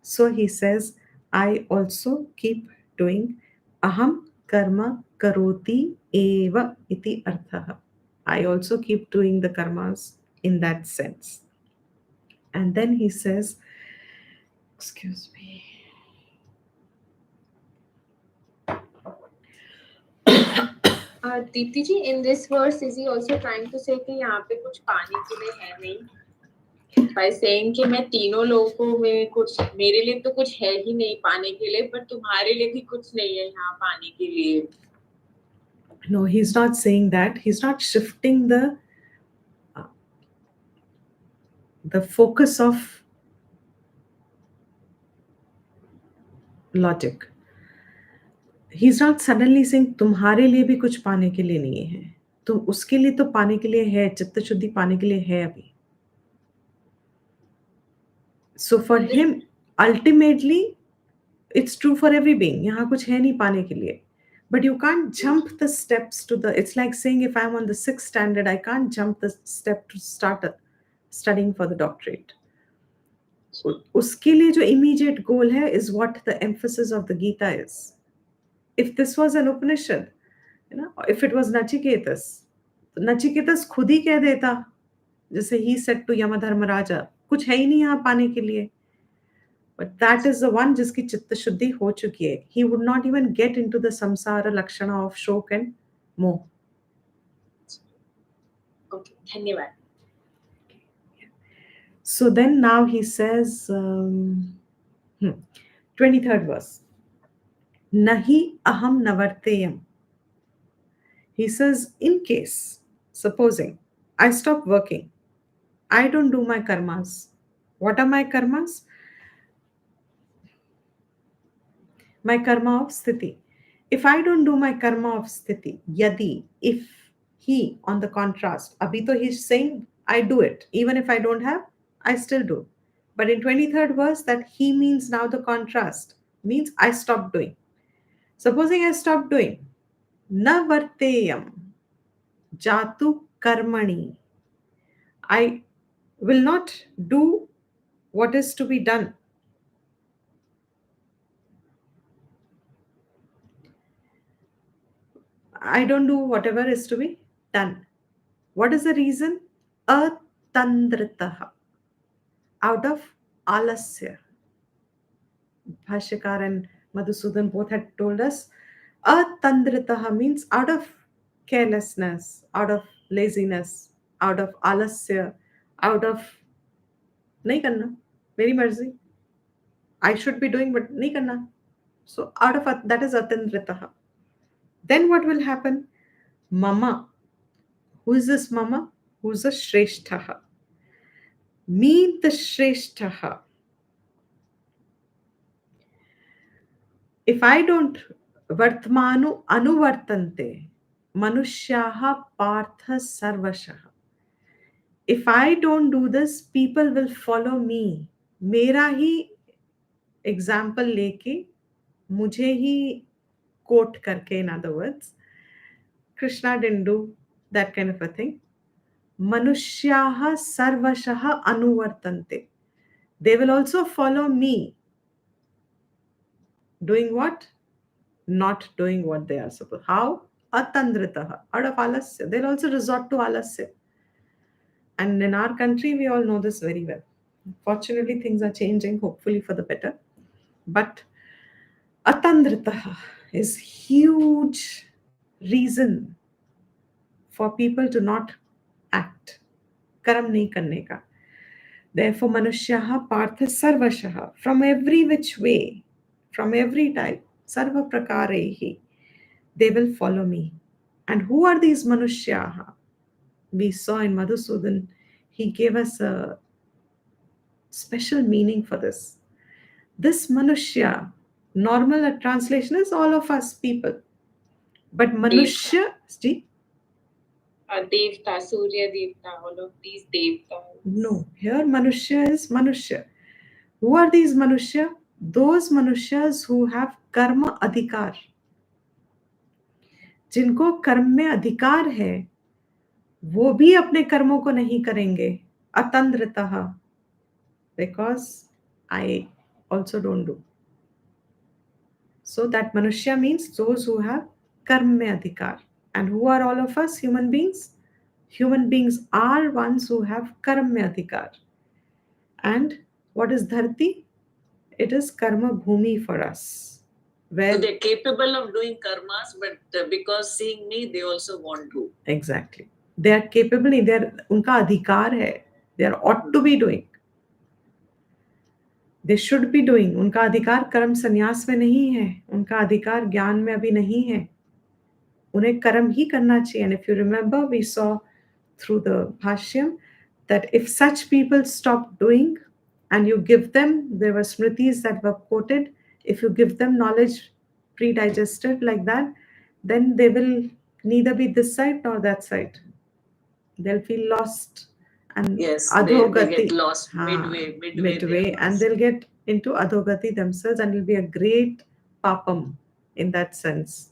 So he says, I also keep doing aham karma karoti eva iti arthaha. I also keep doing the karmas in that sense. And then he says, excuse me. Deepti ji, in this verse is he also trying to say कि यहाँ पे कुछ पाने के लिए है नहीं, by saying कि मैं तीनों लोगों में कुछ, मेरे लिए तो कुछ है ही नहीं पाने के लिए, पर तुम्हारे लिए भी कुछ नहीं है यहाँ पाने के लिए. No, he's not saying that. He's not shifting the focus of logic. He's not suddenly saying तुम्हारे लिए भी कुछ पाने के लिए नहीं है, तो उसके लिए तो पाने के लिए है, चित्त शुद्धि पाने के लिए है अभी. So for him, ultimately, it's true for every being. यहाँ कुछ है नहीं पाने के लिए. But you can't jump the steps to the. It's like saying if I'm on the 6th standard, I can't jump the step to start studying for the doctorate. उसके लिए जो immediate goal है is what the emphasis of the Gita is. If this was an Upanishad, if it was Nachiketas, तो Nachiketas खुद ही कह देता, जैसे he said to Yamadharmaraja, कुछ है ही नहीं यहाँ पाने के लिए. But that is the one जिसकी चित्त शुद्धि हो चुकी है. He would not even get into the samsara lakshana of shok and moh. Okay, धन्यवाद. So then now he says, 23rd verse. Nahi aham navarteyam. He says, in case, supposing, I stop working, I don't do my karmas. What are my karmas? My karma of sthiti. If I don't do my karma of sthiti, yadi, if he, on the contrast, abhi to he's saying, I do it. Even if I don't have, I still do. But in 23rd verse, that he means now the contrast, means I stop doing. Supposing I stop doing, na varteyam, jatu karmani. I will not do what is to be done. I don't do whatever is to be done. What is the reason? Atandritaha. Out of alasya. Bhashyakar and Madhusudan both had told us atandritaha means out of carelessness, out of laziness, out of alasya, out of nahi karna, meri marzi. I should be doing, but nahi karna. So out of that is atandritaha. Then what will happen? Mama. Who is this mama? Who is the Shreshtaha? Me, the Shreshtaha. If I don't Vartmanu Anuvartante, Manushyaha Partha Sarvashaha. If I don't do this, people will follow me. मेरा ही example लेके मुझे ही coat करके, in other words, Krishna didn't do that kind of a thing. Manushyaha sarvashaha anuvartante. They will also follow me. Doing what? Not doing what they are supposed. How? Atandritaha. Out of alasya. They'll also resort to alasya. And in our country, we all know this very well. Fortunately, things are changing, hopefully for the better. But atandritaha is huge reason for people to not act. Karam nahi karne ka. Therefore, Manushyaha Partha Sarvashaha, from every which way, from every type, Sarva Prakarehi, they will follow me. And who are these Manushyaha? We saw in Madhusudan, he gave us a special meaning for this. This Manushya, normal translation is all of us people. But Manushya, see, Devta, Surya Devta, all of these devtas. No, here Manushya is Manushya. Who are these Manushya? Those Manushyas who have karma adhikar. जिनको कर्म में अधिकार है वो भी अपने कर्मों को नहीं करेंगे अतंद्रतः, because I also don't do. So that Manushya means those who have karma mein adhikar. And who are all of us? Human beings. Human beings are ones who have karma mein adhikar. And what is dharti? It is karma bhumi for us. Where So they're capable of doing karmas, but because seeing me, they also want to. exactly. They are capable, they are, उनका अधिकार है. They are ought to be doing. They should be doing. उनका अधिकार कर्म संन्यास में नहीं है. उनका अधिकार ज्ञान में अभी नहीं है. उन्हें कर्म ही करना चाहिए. And if you remember, we saw through the Bhashyam that if such people stop doing and you give them, there were smritis that were quoted, if you give them knowledge pre-digested like that, then they will neither be this side nor that side. They'll feel lost and Yes, adhogati. they get lost midway Midway, and they'll get into adhogati themselves, and it'll be a great papam in that sense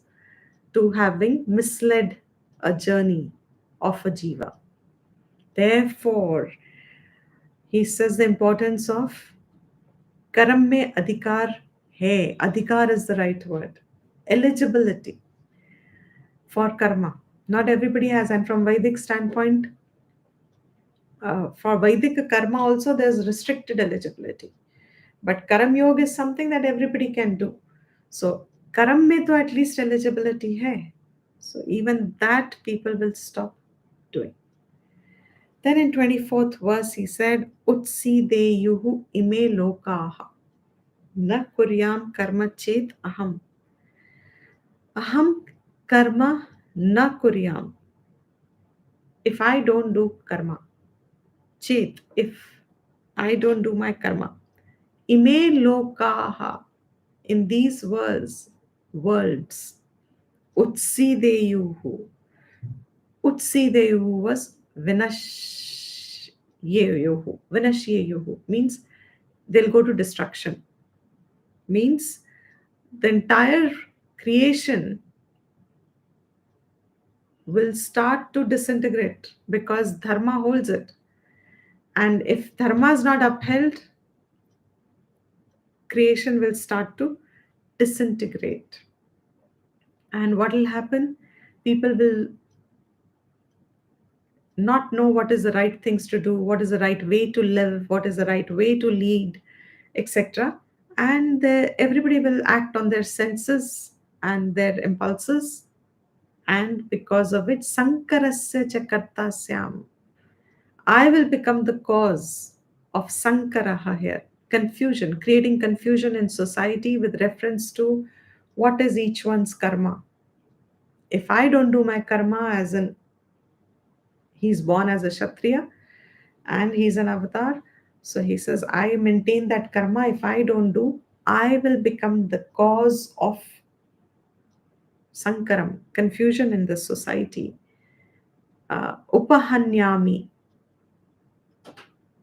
to having misled a journey of a jiva. Therefore, he says the importance of karam mein adhikar hai. Adhikar is the right word. Eligibility for karma. Not everybody has, and from Vedic standpoint, for Vedic karma also there's restricted eligibility. But karam yoga is something that everybody can do. So karam mein to at least eligibility hai. So even that people will stop doing. Then in 24th verse he said, Utsi deyuhu ime lokaha na kuryam karma chet aham. Aham karma na kuryam. If I don't do karma, chet, if I don't do my karma, ime lokaha, in these worlds, Utsi deyuhu. Utsi deyuhu was vinashyeyohu. Vinashyeyohu means they'll go to destruction. Means the entire creation will start to disintegrate because dharma holds it. And if dharma is not upheld, creation will start to disintegrate. And what will happen? People will not know what is the right things to do, what is the right way to live, what is the right way to lead, etc. And everybody will act on their senses and their impulses, and because of it, Sankarasya Chakartasyam, I will become the cause of Sankaraha here. Confusion, creating confusion in society with reference to what is each one's karma. If I don't do my karma, as in he's born as a Kshatriya and he's an avatar, so he says, I maintain that karma. If I don't do, I will become the cause of Sankaram, confusion in the society. Upahanyami,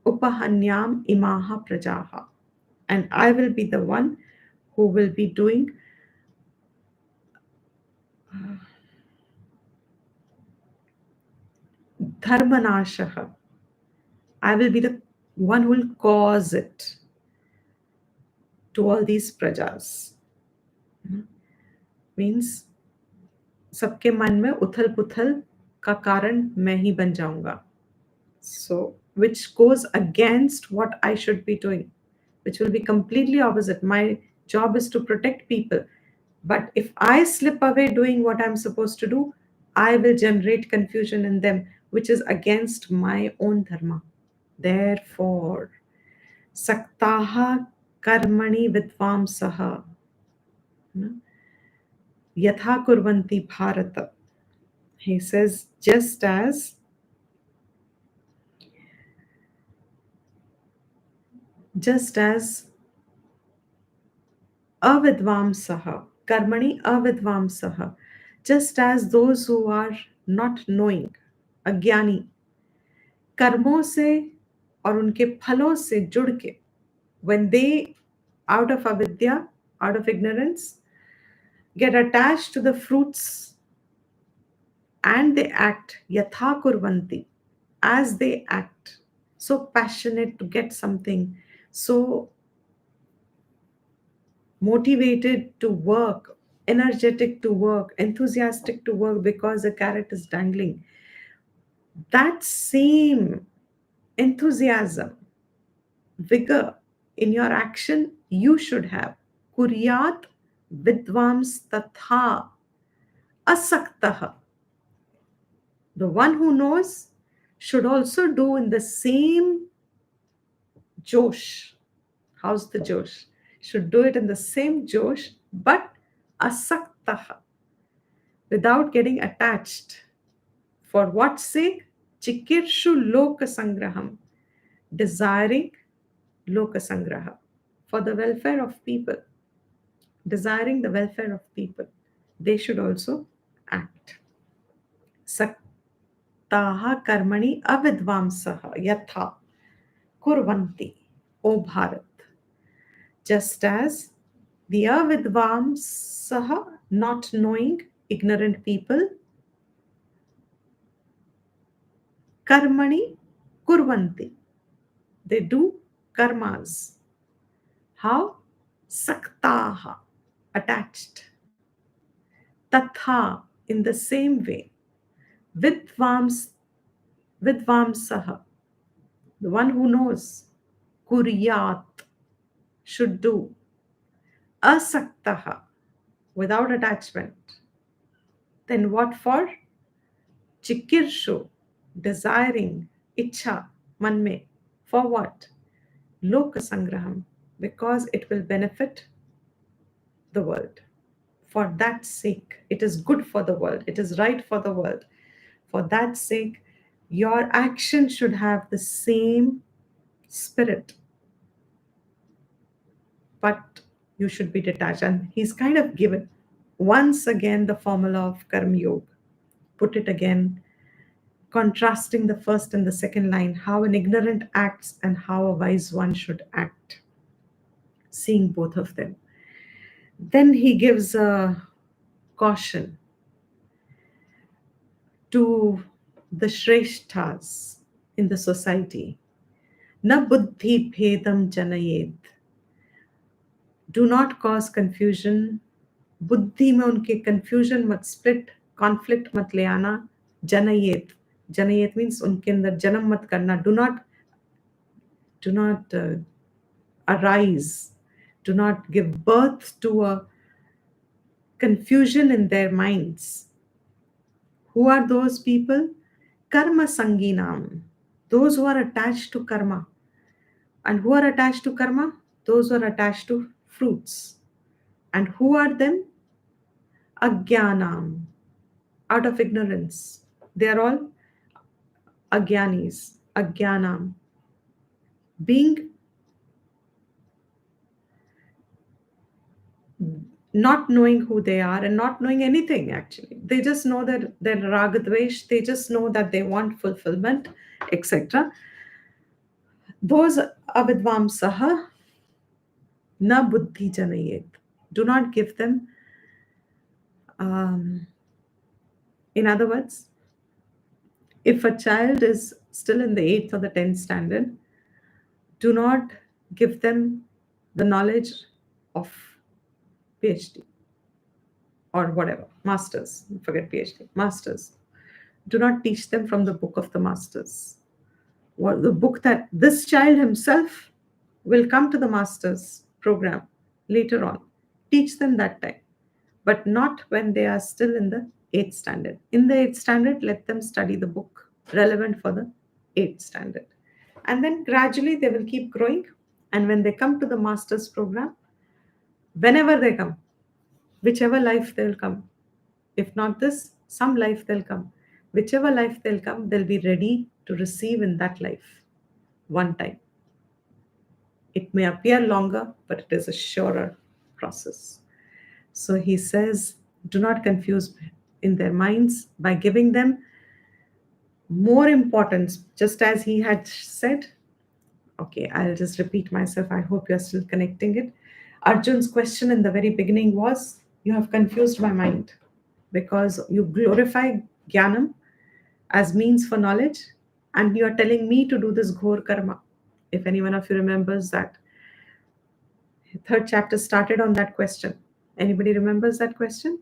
Upahanyam imaha prajaha. And I will be the one who will be doing dharmanashaha. I will be the one who will cause it to all these prajas. Means सबके मन में उथल पुथल का कारण मैं ही बन जाऊंगा. So which goes against what I should be doing, which will be completely opposite. My job is to protect people. But if I slip away doing what I'm supposed to do, I will generate confusion in them, which is against my own dharma. Therefore, saktaha karmani vidvamsaha yatha kurvanti bharata. He says, just as avidvamsaha, karmani avidvamsaha, just as those who are not knowing, अज्ञानी कर्मों से और उनके फलों से जुड़ के, when they out of avidya, out of ignorance, get attached to the fruits and they act yatha kurvanti, as they act, so passionate to get something, so motivated to work, energetic to work, enthusiastic to work because a carrot is dangling. That same enthusiasm, vigor in your action you should have. Kuryat vidvams tatha asaktah. The one who knows should also do in the same Josh. How's the Josh? Should do it in the same Josh, but asaktaha, without getting attached. For what sake? Chikirshu loka sangraham, desiring loka sangraha, for the welfare of people, desiring the welfare of people. They should also act. Saktaha karmani avidvamsaha yatha kurvanti, O Bharat. Just as the avidvamsaha, not knowing, ignorant people, karmani kurvanti, they do karmas. How? Saktaha, attached. Tatha, in the same way. Vidvams, vidvamsaha, the one who knows. Kuryat, should do. Asaktaha, without attachment. Then what for? Chikirshu, desiring, ichha, manme. For what? Loka sangraham, because it will benefit the world. For that sake, it is good for the world, it is right for the world. For that sake, your action should have the same spirit, but you should be detached. And he's kind of given once again the formula of Karma Yoga. Put it again, contrasting the first and the second line, how an ignorant acts and how a wise one should act, seeing both of them. Then he gives a caution to the Shreshthas in the society. Na buddhi bhedam janayed. Do not cause confusion. बुद्धि में उनके confusion मत split, conflict मत ले आना. जनयेत, जनयेत means उनके अंदर जन्म मत करना. Do not arise. Do not give birth to a confusion in their minds. Who are those people? Karma sanginam, those who are attached to karma. And who are attached to karma? Those who are attached to fruits. And who are them? Agyanam, out of ignorance. They are all agyanis, agyanam. Being not knowing who they are and not knowing anything actually. They just know that they're ragadvesh, they just know that they want fulfillment, etc. Those avidvamsaha na buddhi janayet. Do not give them, in other words, if a child is still in the 8th or the 10th standard, do not give them the knowledge of PhD or whatever, masters, forget PhD, masters. Do not teach them from the book of the masters. Well, the book that this child himself will come to the master's program later on. Teach them that time, but not when they are still in the 8th standard. In the 8th standard, let them study the book relevant for the 8th standard. And then gradually they will keep growing. And when they come to the master's program, whenever they come, whichever life they'll come, if not this, some life they'll come. Whichever life they'll come, they'll be ready to receive in that life one time. It may appear longer, but it is a surer process. So he says, do not confuse in their minds by giving them more important, just as he had said. Okay, I'll just repeat myself. I hope you're still connecting it. Arjun's question in the very beginning was, you have confused my mind because you glorify Jnanam as means for knowledge, and you are telling me to do this ghor karma. If any one of you remembers that, third chapter started on that question. Anybody remembers that question?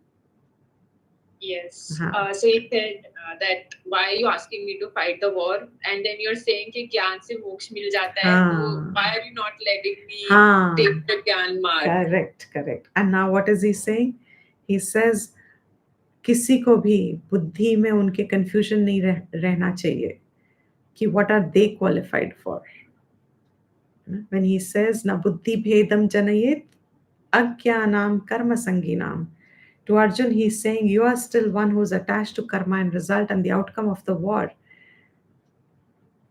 Yes. Uh-huh. So he said that why are you asking me to fight the war? And then you're saying कि ज्ञान से मोक्ष मिल जाता है, तो why are you not letting me take the ज्ञान mark? Correct. And now what is he saying? He says, किसी को भी बुद्धि में उनके confusion नहीं रहना चाहिए कि what are they qualified for. When he says, na buddhi bhedam janayet ajnanam karma sanginam. To Arjun, he's saying, you are still one who's attached to karma and result and the outcome of the war.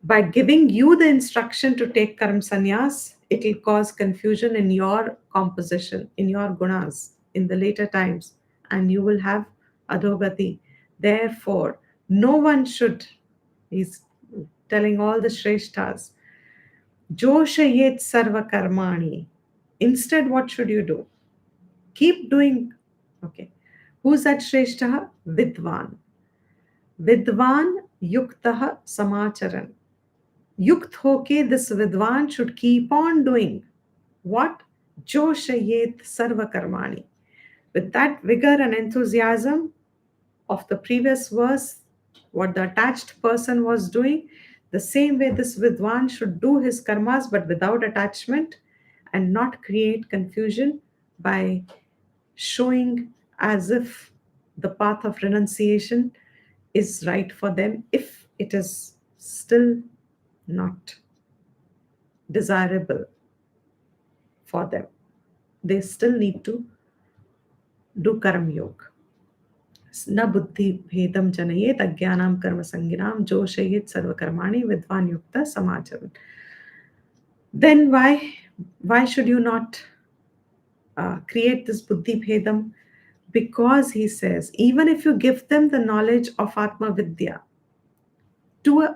By giving you the instruction to take karma sannyas, it will cause confusion in your composition, in your gunas, in the later times, and you will have adhogati. Therefore, no one should, he's telling all the shreshtas, joshayet sarva karmani. Instead, what should you do? Keep doing. Okay. Who's that Shreshtaha? Vidvan. Vidvan yuktaha samacharan. Yukt hoke, this Vidvan should keep on doing what? Joshayet sarva karmani. With that vigor and enthusiasm of the previous verse, what the attached person was doing, the same way this Vidwan should do his karmas but without attachment and not create confusion by showing as if the path of renunciation is right for them if it is still not desirable for them. They still need to do karma yoga. न बुद्धि भेदम जनयेत अज्ञानाम कर्म संगिनाम जोशयेत सर्वकर्माणि विद्वान युक्त समाचरण. Then why should you not create this buddhi bhedam? Because he says, even if you give them the knowledge of Atma Vidya, to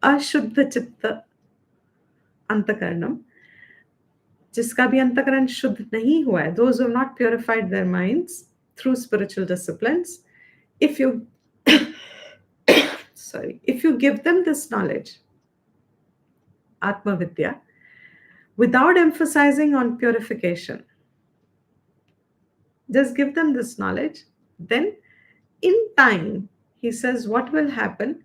ashuddha chitta antakaranam, जिसका भी अंतकरण शुद्ध नहीं हुआ है, those who have not purified their minds through spiritual disciplines, if you if you give them this knowledge, Atma Vidya, without emphasizing on purification, just give them this knowledge, then in time, he says, what will happen?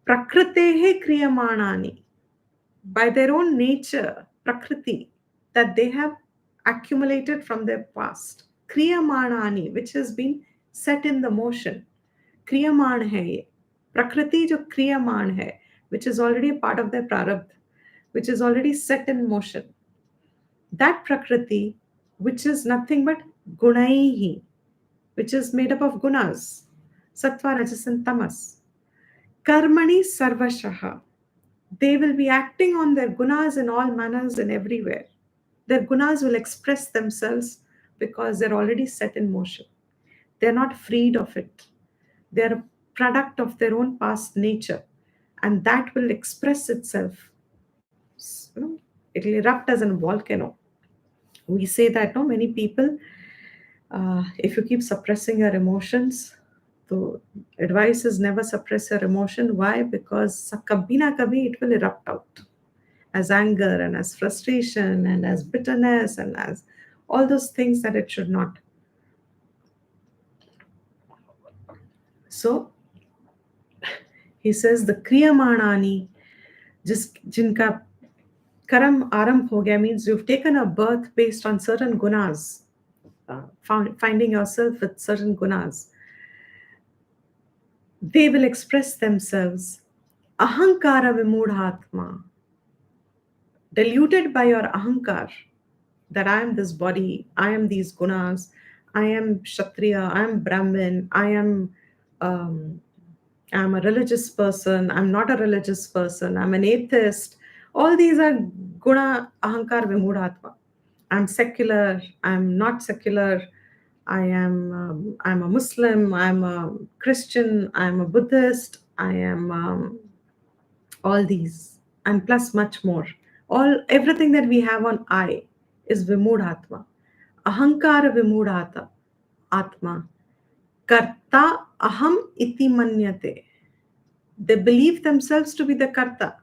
Prakritehe kriyamanani, by their own nature, prakriti, that they have accumulated from their past. Kriyamanani, which has been set in the motion. Kriyaman hai ye. Prakriti jo kriyaman hai, which is already a part of their prarabdha, which is already set in motion. That prakriti, which is nothing but gunaihi, which is made up of gunas, sattva, rajas and tamas. Karmani sarvashaha. They will be acting on their gunas in all manners and everywhere. Their gunas will express themselves because they're already set in motion. They're not freed of it. They're a product of their own past nature. And that will express itself. It will erupt as a volcano. We say that, no, many people, if you keep suppressing your emotions, the advice is never suppress your emotion. Why? Because kabhi na kabhi it will erupt out as anger and as frustration and as bitterness and as all those things that it should not. So he says the kriyamanani, jinka karam arambh ho gaya, means you've taken a birth based on certain gunas, finding yourself with certain gunas. They will express themselves. Ahankara vimudhatma, diluted by your ahankar, that I am this body, I am these gunas, I am Kshatriya, I am Brahmin, I'm a religious person, I'm not a religious person, I'm an atheist. All these are guna ahankar vimudhatma. I'm secular, I'm not secular, I'm a Muslim, I'm a Christian, I'm a Buddhist, I am all these, and plus much more. Everything that we have on I is Vimudhatma. Ahankara Vimudhata Atma. Karta aham iti manyate. They believe themselves to be the karta.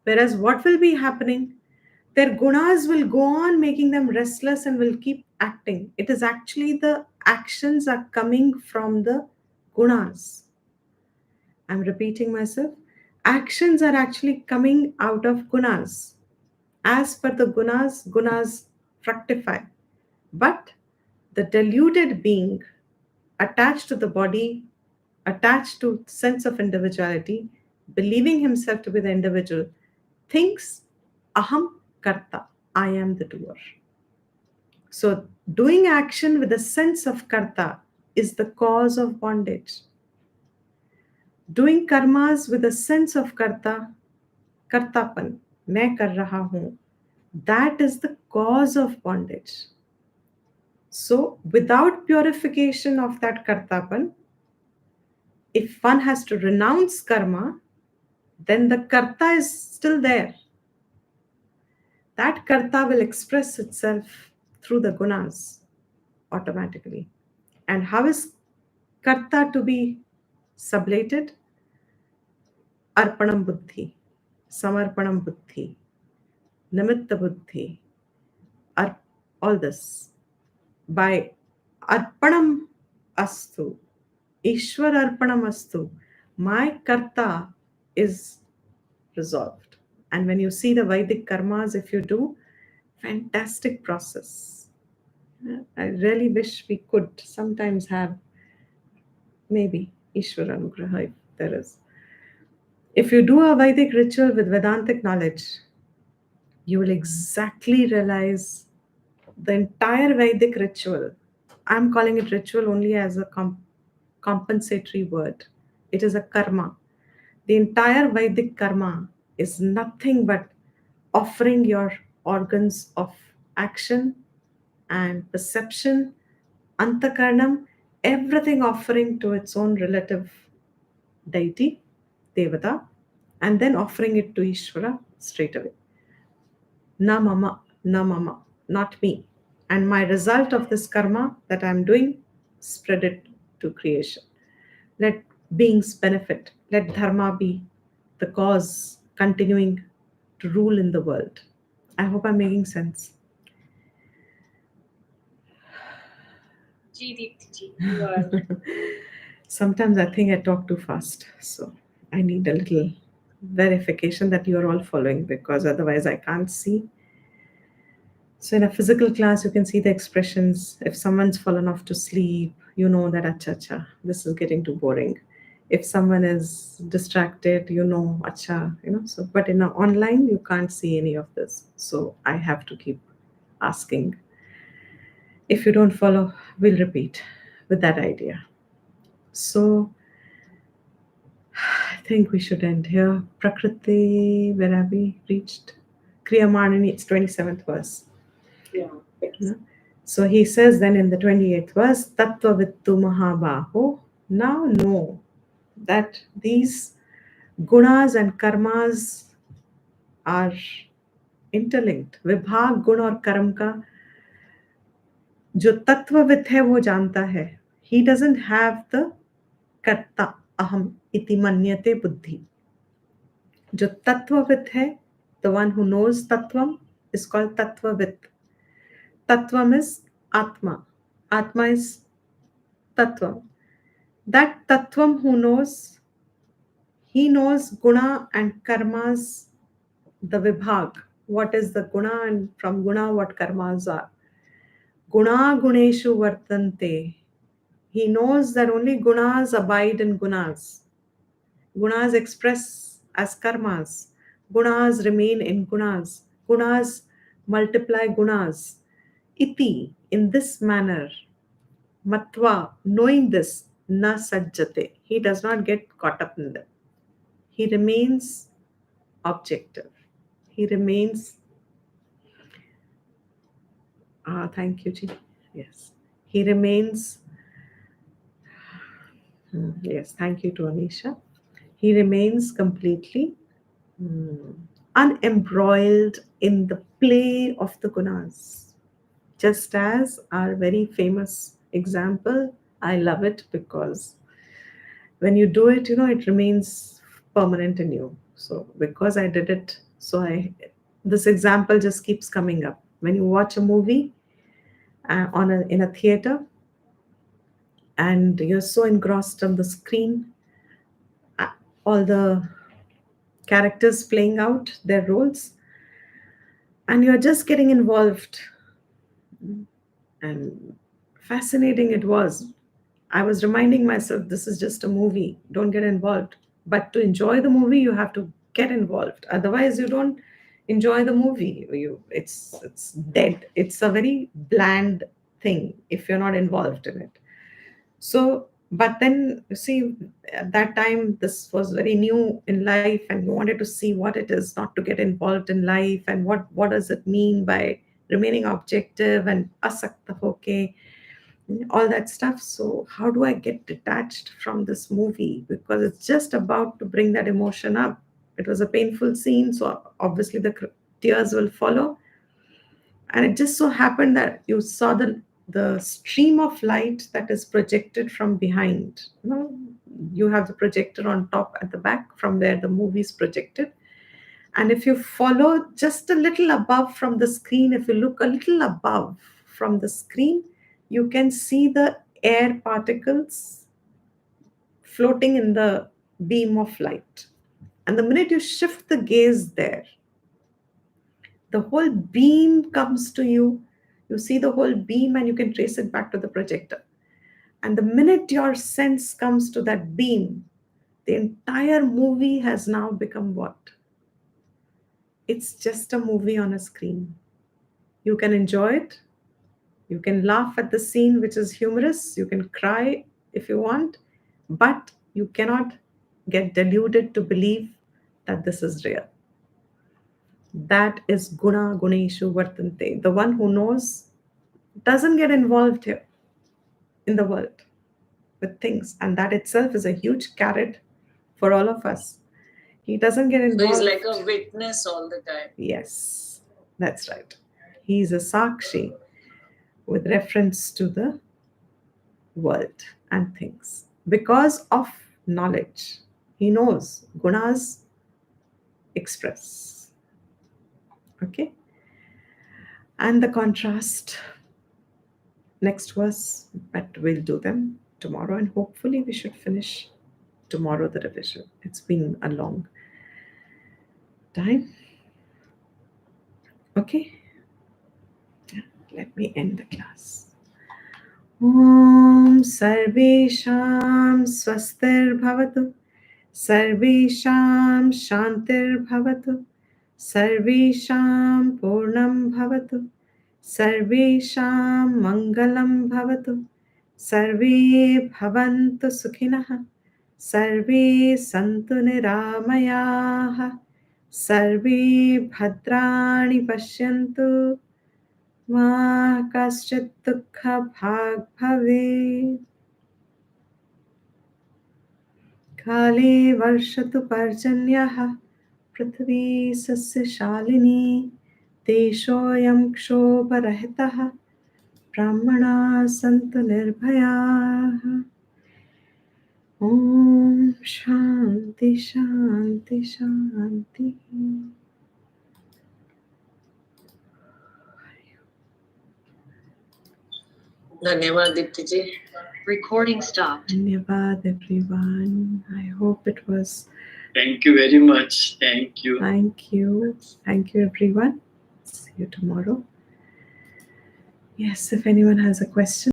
Whereas what will be happening? Their gunas will go on making them restless and will keep acting. It is actually the actions are coming from the gunas. I'm repeating myself. Actions are actually coming out of gunas. As per the gunas, gunas fructify. But the deluded being attached to the body, attached to sense of individuality, believing himself to be the individual, thinks aham karta, I am the doer. So doing action with a sense of karta is the cause of bondage. Doing karmas with a sense of karta, kartapan, मैं कर रहा हूं, that is the cause of bondage. So without purification of that kartapan, if one has to renounce karma, then the karta is still there. That karta will express itself through the gunas automatically. And how is karta to be sublated? Arpanam buddhi, samarpanam buddhi, nimitta buddhi, all this. By arpanam astu, Ishwar arpanam astu, my karta is resolved. And when you see the Vedic karmas, if you do, fantastic process. I really wish we could sometimes have maybe Ishwara Anugraha if there is. If you do a Vedic ritual with Vedantic knowledge, you will exactly realize the entire Vedic ritual. I'm calling it ritual only as a compensatory word. It is a karma. The entire Vedic karma is nothing but offering your organs of action and perception, antakarnam, everything offering to its own relative deity, devata, and then offering it to Ishvara straight away. Na mama, not me. And my result of this karma that I'm doing, spread it to creation. Let beings benefit. Let dharma be the cause continuing to rule in the world. I hope I'm making sense. Ji Deepti ji, you are. Sometimes I think I talk too fast. So I need a little verification that you're all following because otherwise I can't see. So in a physical class, you can see the expressions. If someone's fallen off to sleep, you know that acha acha, this is getting too boring. If someone is distracted, you know acha, So, but in a online, you can't see any of this. So I have to keep asking. If you don't follow, we'll repeat with that idea. So I think we should end here. Prakriti, where have we reached? Kriya Marnini, it's 27th verse. Yeah. No? So he says then in the 28th verse, Tattva Vittu Mahabaho, now know that these gunas and karmas are interlinked. Vibhag गुण और कर्म का जो तत्वविद है वो जानता है. He doesn't have the karta aham iti manyate buddhi. जो तत्वविद है, the one who knows tattvam is called tattvavid. Tattvam is atma. Atma is tattvam. That tattvam who knows, he knows guna and karmas, the vibhag. What is the guna and from guna what karmas are. Guna guneshu vartante. He knows that only gunas abide in gunas. Gunas express as karmas. Gunas remain in gunas. Gunas multiply gunas. Iti, in this manner, matva, knowing this, na sajjate. He does not get caught up in them. He remains objective. He remains, thank you, Ji. Yes. He remains, yes, thank you to Anisha. He remains completely unembroiled in the play of the gunas. Just as our very famous example, I love it because when you do it, it remains permanent in you. So because I did it, so I this example just keeps coming up. When you watch a movie in a theater, and you're so engrossed on the screen, uh, all the characters playing out their roles, and you're just getting involved. And fascinating it was. I was reminding myself, this is just a movie, don't get involved. But to enjoy the movie, you have to get involved. Otherwise, you don't enjoy the movie. It's dead. It's a very bland thing if you're not involved in it. So, but then you see, at that time, this was very new in life, and you wanted to see what it is not to get involved in life, and what does it mean by remaining objective and asakta hoke, all that stuff. So, how do I get detached from this movie? Because it's just about to bring that emotion up. It was a painful scene, so obviously the tears will follow. And it just so happened that you saw the stream of light that is projected from behind. You have the projector on top at the back from where the movie is projected. And if you follow just a little above from the screen, if you look a little above from the screen, you can see the air particles floating in the beam of light. And the minute you shift the gaze there, the whole beam comes to you. You see the whole beam and you can trace it back to the projector. And the minute your sense comes to that beam, the entire movie has now become what? It's just a movie on a screen. You can enjoy it. You can laugh at the scene, which is humorous. You can cry if you want, but you cannot get deluded to believe that this is real. That is guna guneshu vartante. The one who knows doesn't get involved here in the world with things. And that itself is a huge carrot for all of us. He doesn't get So he's involved. like a witness all the time. Yes, that's right. He's a sakshi with reference to the world and things. Because of knowledge, he knows gunas express. Okay? And the contrast, next verse, but we'll do them tomorrow, and hopefully we should finish tomorrow the revision. It's been a long time. Okay? Let me end the class. Om Sarvesham Swastir Bhavatu Sarvesham Shantir Bhavatu Sarvesham Purnam Bhavatu Sarvesham Mangalam Bhavatu Sarve Bhavantu Sukhinah Sarve Santu Niramayaha Sarve Bhadrani Pashyantu Ma kaschit dukha bhag bhave Kale varshatu parjanyah Prithvi sasya shalini Deshoyam kshobarahitah Brahmana santu nirbhayah Om Shanti Shanti Shanti. Dhanyavad Dipti ji. Recording stopped. Dhanyavad everyone. I hope it was. Thank you very much. Thank you. Thank you. Thank you, everyone. See you tomorrow. Yes, if anyone has a question.